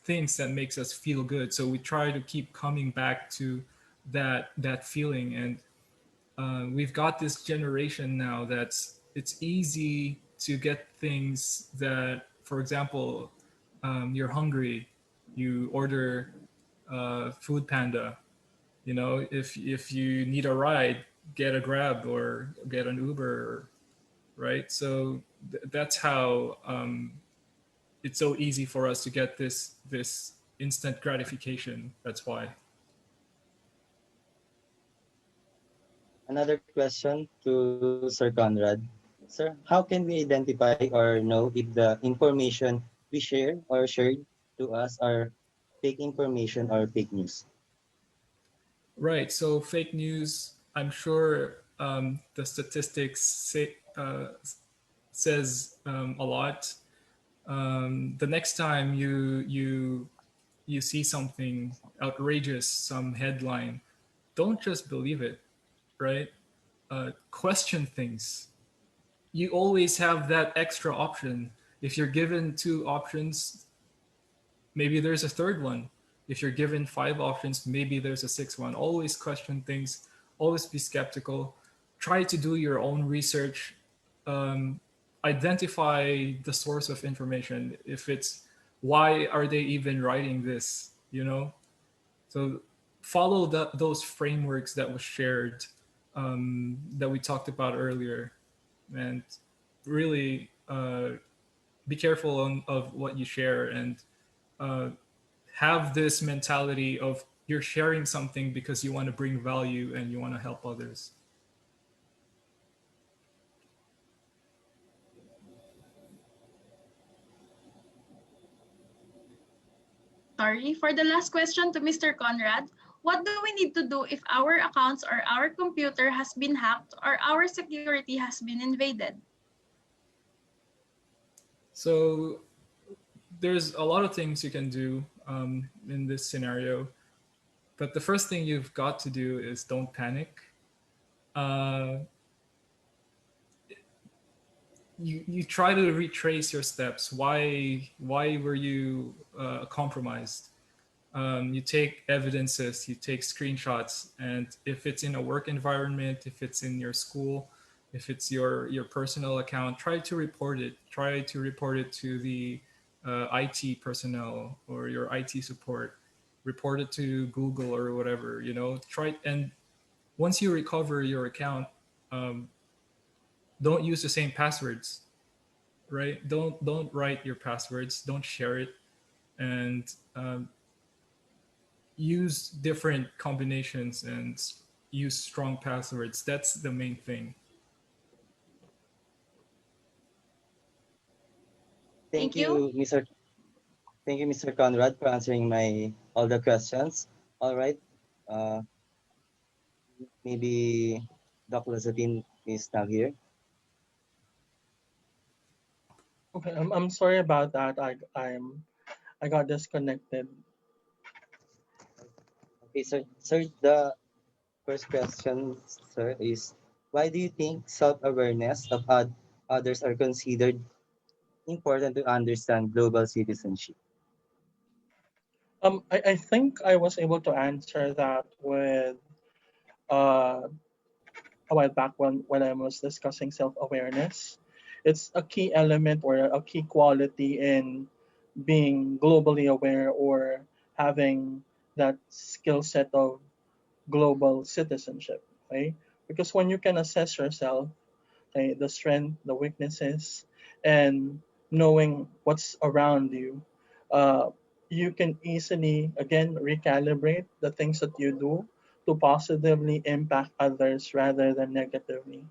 things that makes us feel good. So we try to keep coming back to that feeling, and we've got this generation now that's it's easy to get things that, for example, you're hungry, you order Food Panda. You know, if you need a ride, get a Grab or get an Uber, right? So that's how it's so easy for us to get this instant gratification. That's why. Another question to Sir Conrad. Sir, how can we identify or know if the information we share or shared to us are fake information or fake news? Right. So fake news. I'm sure the statistics says a lot. The next time you see something outrageous, some headline, don't just believe it. Right. Question things. You always have that extra option. If you're given two options, maybe there's a third one. If you're given five options, maybe there's a sixth one. Always question things, always be skeptical. Try to do your own research. Um, Identify the source of information. If it's why are they even writing this, you know? So follow those frameworks that was shared, that we talked about earlier, and really be careful of what you share, and uh, have this mentality of you're sharing something because you want to bring value and you want to help others. Sorry, for the last question to Mr. Conrad, what do we need to do if our accounts or our computer has been hacked or our security has been invaded? So there's a lot of things you can do in this scenario, but the first thing you've got to do is don't panic. Uh, you try to retrace your steps. Why were you compromised? You take evidences, you take screenshots, and if it's in a work environment, if it's in your school, if it's your personal account, try to report it. Try to report it to the IT personnel or your IT support. Report it to Google or whatever. You know, try, and once you recover your account, um, don't use the same passwords, right? Don't write your passwords. Don't share it, and use different combinations and use strong passwords. That's the main thing. Thank you, Mr. Thank you, Mr. Conrad, for answering my all the questions. All right. Uh, Maybe Dr. Lazatine is now here. Okay, I'm sorry about that. I got disconnected. Okay, sir. Sir, the first question, sir, is why do you think self-awareness of others are considered important to understand global citizenship? I think I was able to answer that with uh, a while back when I was discussing self-awareness. It's a key element or a key quality in being globally aware or having that skill set of global citizenship, right? Because when you can assess yourself, okay, the strength, the weaknesses, and knowing what's around you, uh, you can easily, again, recalibrate the things that you do to positively impact others rather than negatively.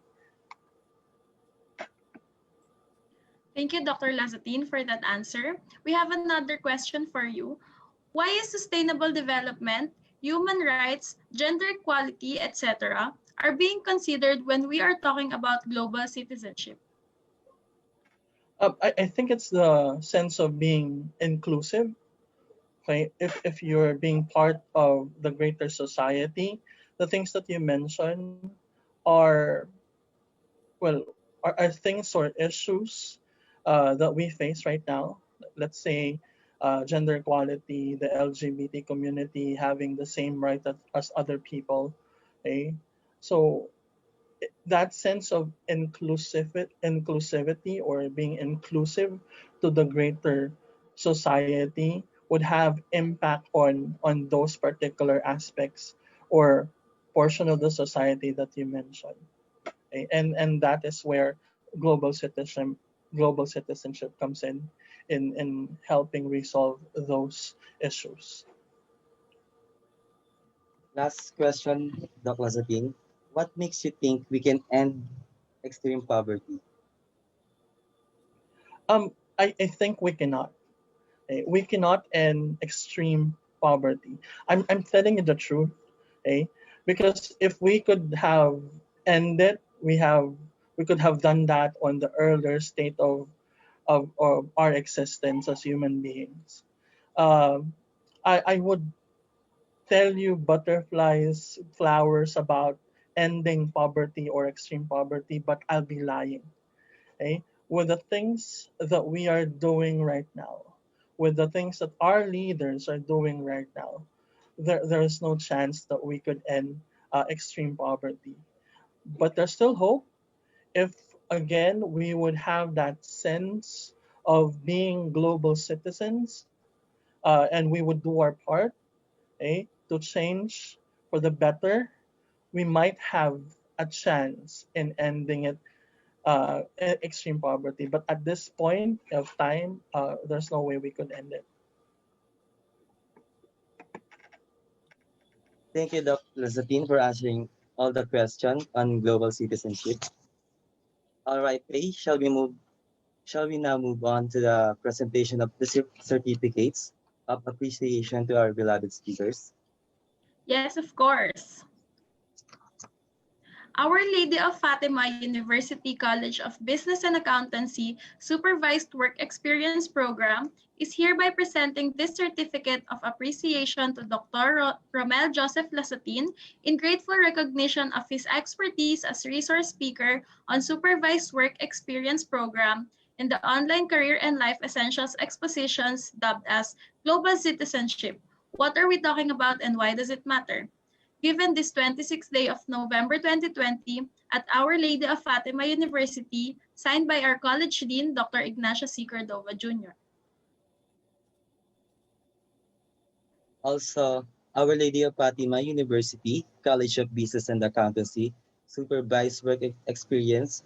Thank you, Dr. Lazatine, for that answer. We have another question for you. Why is sustainable development, human rights, gender equality, etc., are being considered when we are talking about global citizenship? I think it's the sense of being inclusive, Okay, if you're being part of the greater society, the things that you mentioned are, well, are things or issues that we face right now. Let's say gender equality, the LGBT community having the same right as other people. Okay, so that sense of inclusivity or being inclusive to the greater society would have impact on those particular aspects or portion of the society that you mentioned. Okay? And that is where global citizenship comes in helping resolve those issues. Last question, Doc Lazatin. What makes you think we can end extreme poverty? I think we cannot. We cannot end extreme poverty. I'm telling you the truth. Okay? Because if we could have ended, we could have done that on the earlier state of our existence as human beings. Um, I would tell you butterflies, flowers about ending poverty or extreme poverty, but I'll be lying. Okay? With the things that we are doing right now, with the things that our leaders are doing right now, there is no chance that we could end extreme poverty. But there's still hope if, again, we would have that sense of being global citizens and we would do our part, to change for the better, we might have a chance in ending it extreme poverty. But at this point of time, there's no way we could end it. Thank you, Dr. Lazatin, for answering all the questions on global citizenship. All right, Faye, shall we now move on to the presentation of the certificates of appreciation to our beloved speakers? Yes, of course. Our Lady of Fatima University College of Business and Accountancy Supervised Work Experience Program is hereby presenting this certificate of appreciation to Dr. Romel Joseph Lasatin in grateful recognition of his expertise as resource speaker on Supervised Work Experience Program in the Online Career and Life Essentials Expositions dubbed as Global Citizenship. What are we talking about and why does it matter? Given this 26th day of November 2020 at Our Lady of Fatima University, signed by our College Dean, Dr. Ignacio C. Cordova Jr. Also, Our Lady of Fatima University College of Business and Accountancy Supervised Work Experience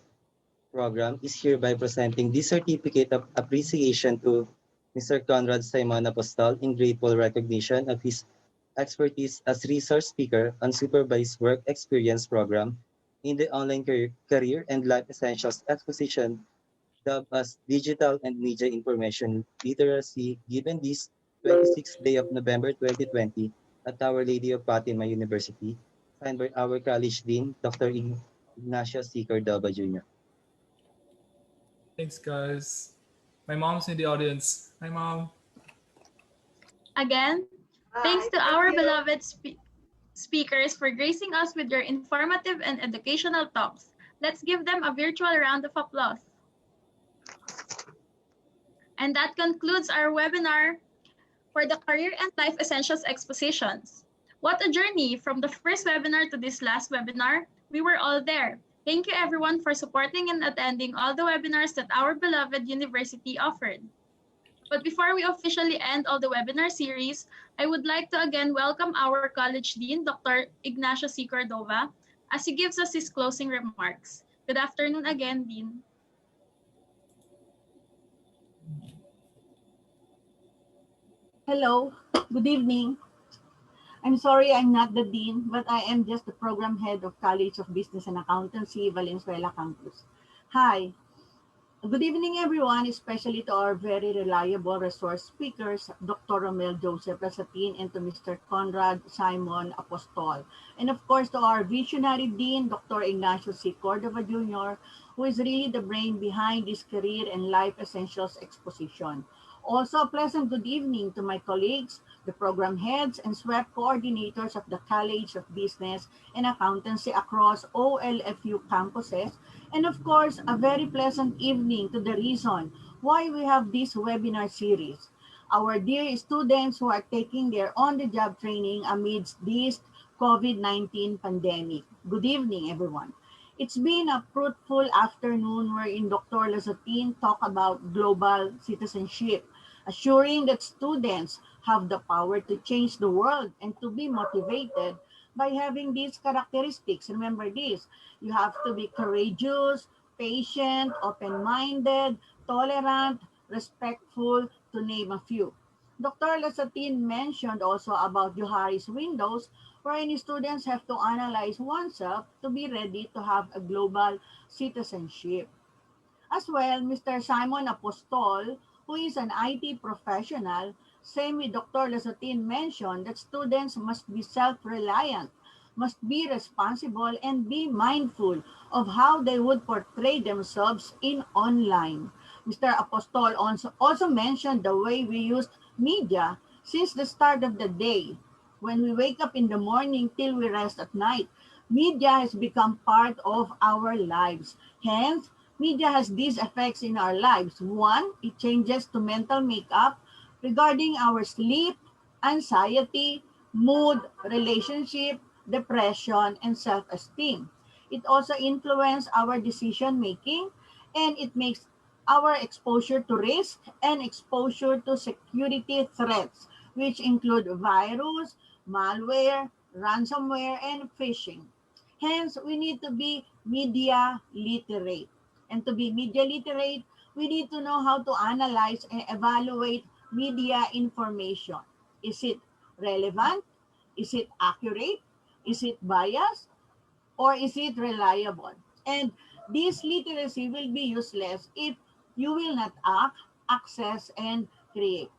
Program is hereby presenting this certificate of appreciation to Mr. Conrad Simon Apostol in grateful recognition of his expertise as resource speaker on Supervised Work Experience Program in the Online Career and Life Essentials Exposition dubbed as Digital and Media Information Literacy given this 26th day of November 2020 at Our Lady of Fatima University, signed by our College Dean, Dr. Ignacio C. Cordova Jr. Thanks, guys. My mom's in the audience. Hi, Mom. Again, thanks to our beloved speakers for gracing us with your informative and educational talks. Let's give them a virtual round of applause. And that concludes our webinar for the Career and Life Essentials Expositions. What a journey from the first webinar to this last webinar. We were all there. Thank you everyone for supporting and attending all the webinars that our beloved university offered. But before we officially end all the webinar series, I would like to again welcome our College Dean, Dr. Ignacio C. Cordova, as he gives us his closing remarks. Good afternoon again, Dean. Hello, good evening. I'm sorry I'm not the dean, but I am just the program head of College of Business and Accountancy, Valenzuela Campus. Hi, good evening everyone, especially to our very reliable resource speakers, Dr. Romel Joseph Lasatin and to Mr. Conrad Simon Apostol. And of course to our visionary dean, Dr. Ignacio C. Cordova Jr., who is really the brain behind this Career and Life Essentials Exposition. Also, a pleasant good evening to my colleagues, the program heads and SWEP coordinators of the College of Business and Accountancy across OLFU campuses, and of course, a very pleasant evening to the reason why we have this webinar series. Our dear students who are taking their on-the-job training amidst this COVID-19 pandemic. Good evening, everyone. It's been a fruitful afternoon wherein Dr. Lazatin talked about global citizenship, assuring that students have the power to change the world and to be motivated by having these characteristics. Remember this, you have to be courageous, patient, open-minded, tolerant, respectful, to name a few. Dr. Lasatin mentioned also about Johari's windows, wherein students have to analyze oneself to be ready to have a global citizenship. As well, Mr. Simon Apostol, who is an IT professional, same with Dr. Lasatin mentioned that students must be self-reliant, must be responsible, and be mindful of how they would portray themselves in online. Mr. Apostol also mentioned the way we used media since the start of the day. When we wake up in the morning till we rest at night, media has become part of our lives. Hence, media has these effects in our lives. One, it changes to mental makeup regarding our sleep, anxiety, mood, relationship, depression, and self-esteem. It also influences our decision making, and it makes our exposure to risk and exposure to security threats, which include virus, malware, ransomware, and phishing. Hence, we need to be media literate. And to be media literate, we need to know how to analyze and evaluate media information. Is it relevant? Is it accurate? Is it biased? Or is it reliable? And this literacy will be useless if you will not act, access, and create.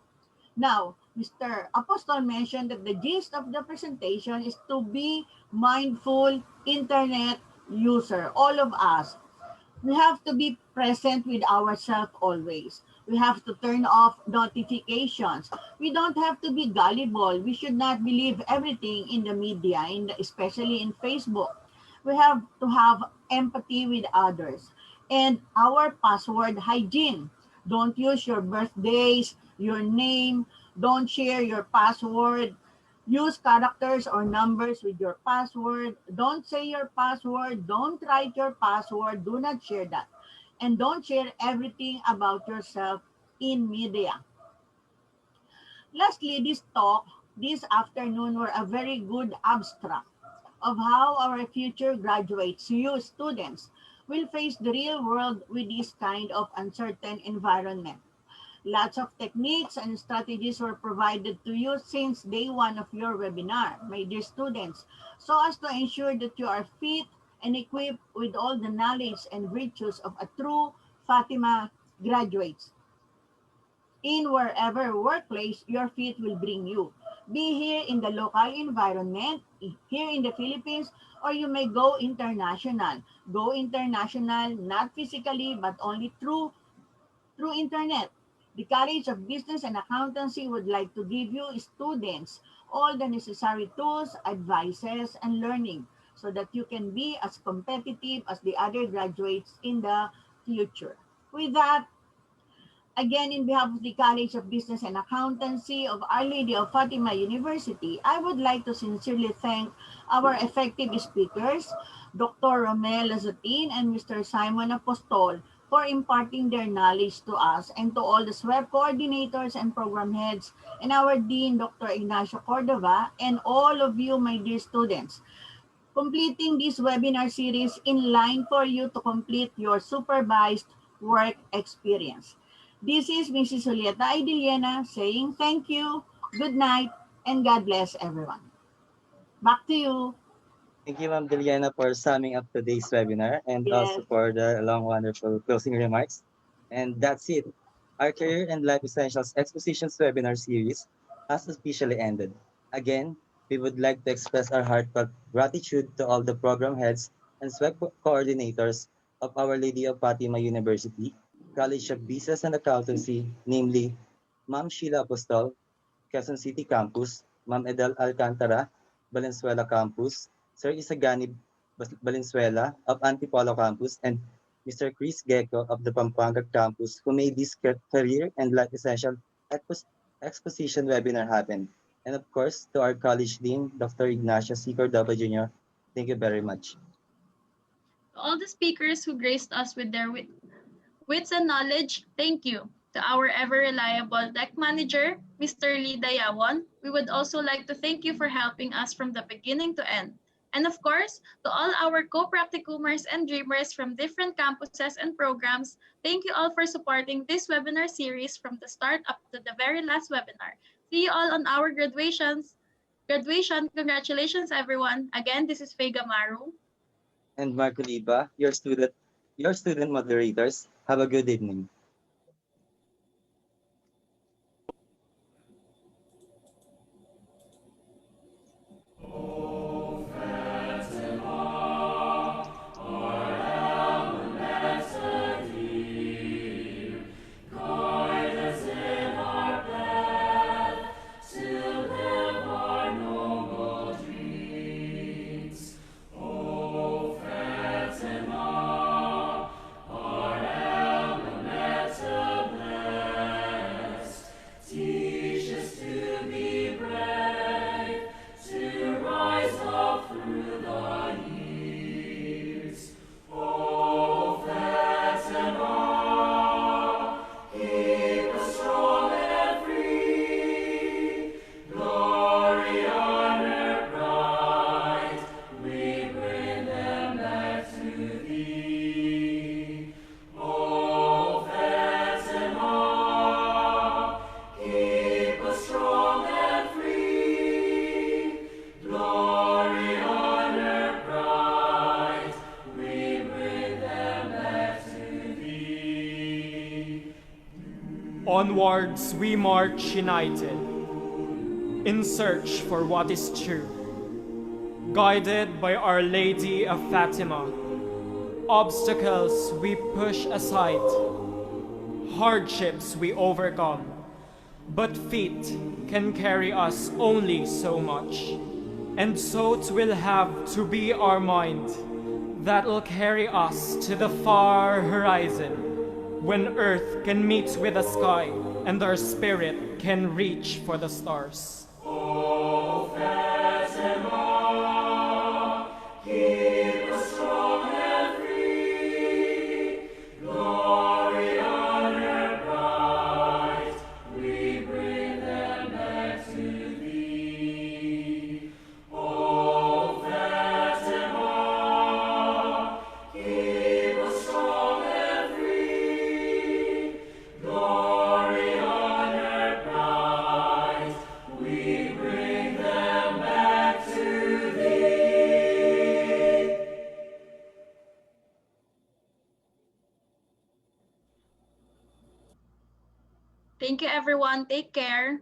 Now, Mr. Apostol mentioned that the gist of the presentation is to be mindful internet user, all of us. We have to be present with ourselves always. We have to turn off notifications. We don't have to be gullible. We should not believe everything in the media, especially in Facebook. We have to have empathy with others. And our password hygiene. Don't use your birthdays, your name. Don't share your password. Use characters or numbers with your password. Don't say your password. Don't write your password. Do not share that. And don't share everything about yourself in media. Lastly, this afternoon were a very good abstract of how our future graduates, you students, will face the real world with this kind of uncertain environment. Lots of techniques and strategies were provided to you since day one of your webinar, my dear students, so as to ensure that you are fit and equipped with all the knowledge and virtues of a true Fatima graduates. In wherever workplace your fit will bring you. Be here in the local environment, here in the Philippines, or you may go international. Go international, not physically, but only through internet. The College of Business and Accountancy would like to give you students all the necessary tools, advices, and learning so that you can be as competitive as the other graduates in the future. With that, again, in behalf of the College of Business and Accountancy of Our Lady of Fatima University, I would like to sincerely thank our effective speakers, Dr. Romel Lazatin and Mr. Simon Apostol, for imparting their knowledge to us, and to all the SWEP coordinators and program heads, and our Dean, Dr. Ignacio Cordova, and all of you, my dear students, completing this webinar series in line for you to complete your supervised work experience. This is Mrs. Julieta Aidiliena saying thank you, good night, and God bless everyone. Back to you. Thank you, Ma'am Diliana, for summing up today's webinar and also Yes. for the long, wonderful closing remarks. And that's it. Our Career and Life Essentials Expositions webinar series has officially ended. Again, we would like to express our heartfelt gratitude to all the program heads and SWEP coordinators of Our Lady of Fatima University, College of Business and Accountancy, namely Ma'am Sheila Apostol, Quezon City Campus, Ma'am Edel Alcantara, Valenzuela Campus, Sir Isagani Valenzuela of Antipolo Campus, and Mr. Chris Gecko of the Pampanga Campus, who made this career and life essential exposition webinar happen. And of course, to our college dean, Dr. Ignacio C. Cordova Jr., thank you very much. To all the speakers who graced us with their wits and knowledge, thank you. To our ever-reliable deck manager, Mr. Lee Dayawon, we would also like to thank you for helping us from the beginning to end. And of course, to all our co-practicumers and dreamers from different campuses and programs, thank you all for supporting this webinar series from the start up to the very last webinar. See you all on our graduation. Congratulations, everyone. Again, this is Faye Gamaru. And Marco Liba, your student moderators. Have a good evening. Onwards we march united, in search for what is true. Guided by Our Lady of Fatima, obstacles we push aside, hardships we overcome, but feet can carry us only so much. And so 'twill have to be our mind that'll carry us to the far horizon, when earth can meet with the sky and our spirit can reach for the stars. Oh, Fatima, keep us strong and free. Glory, honor, bright, we bring them back to thee. Oh, Fatima, keep us strong and free. Glory, honor, bright, we bring them back to thee. Thank you, everyone. Take care.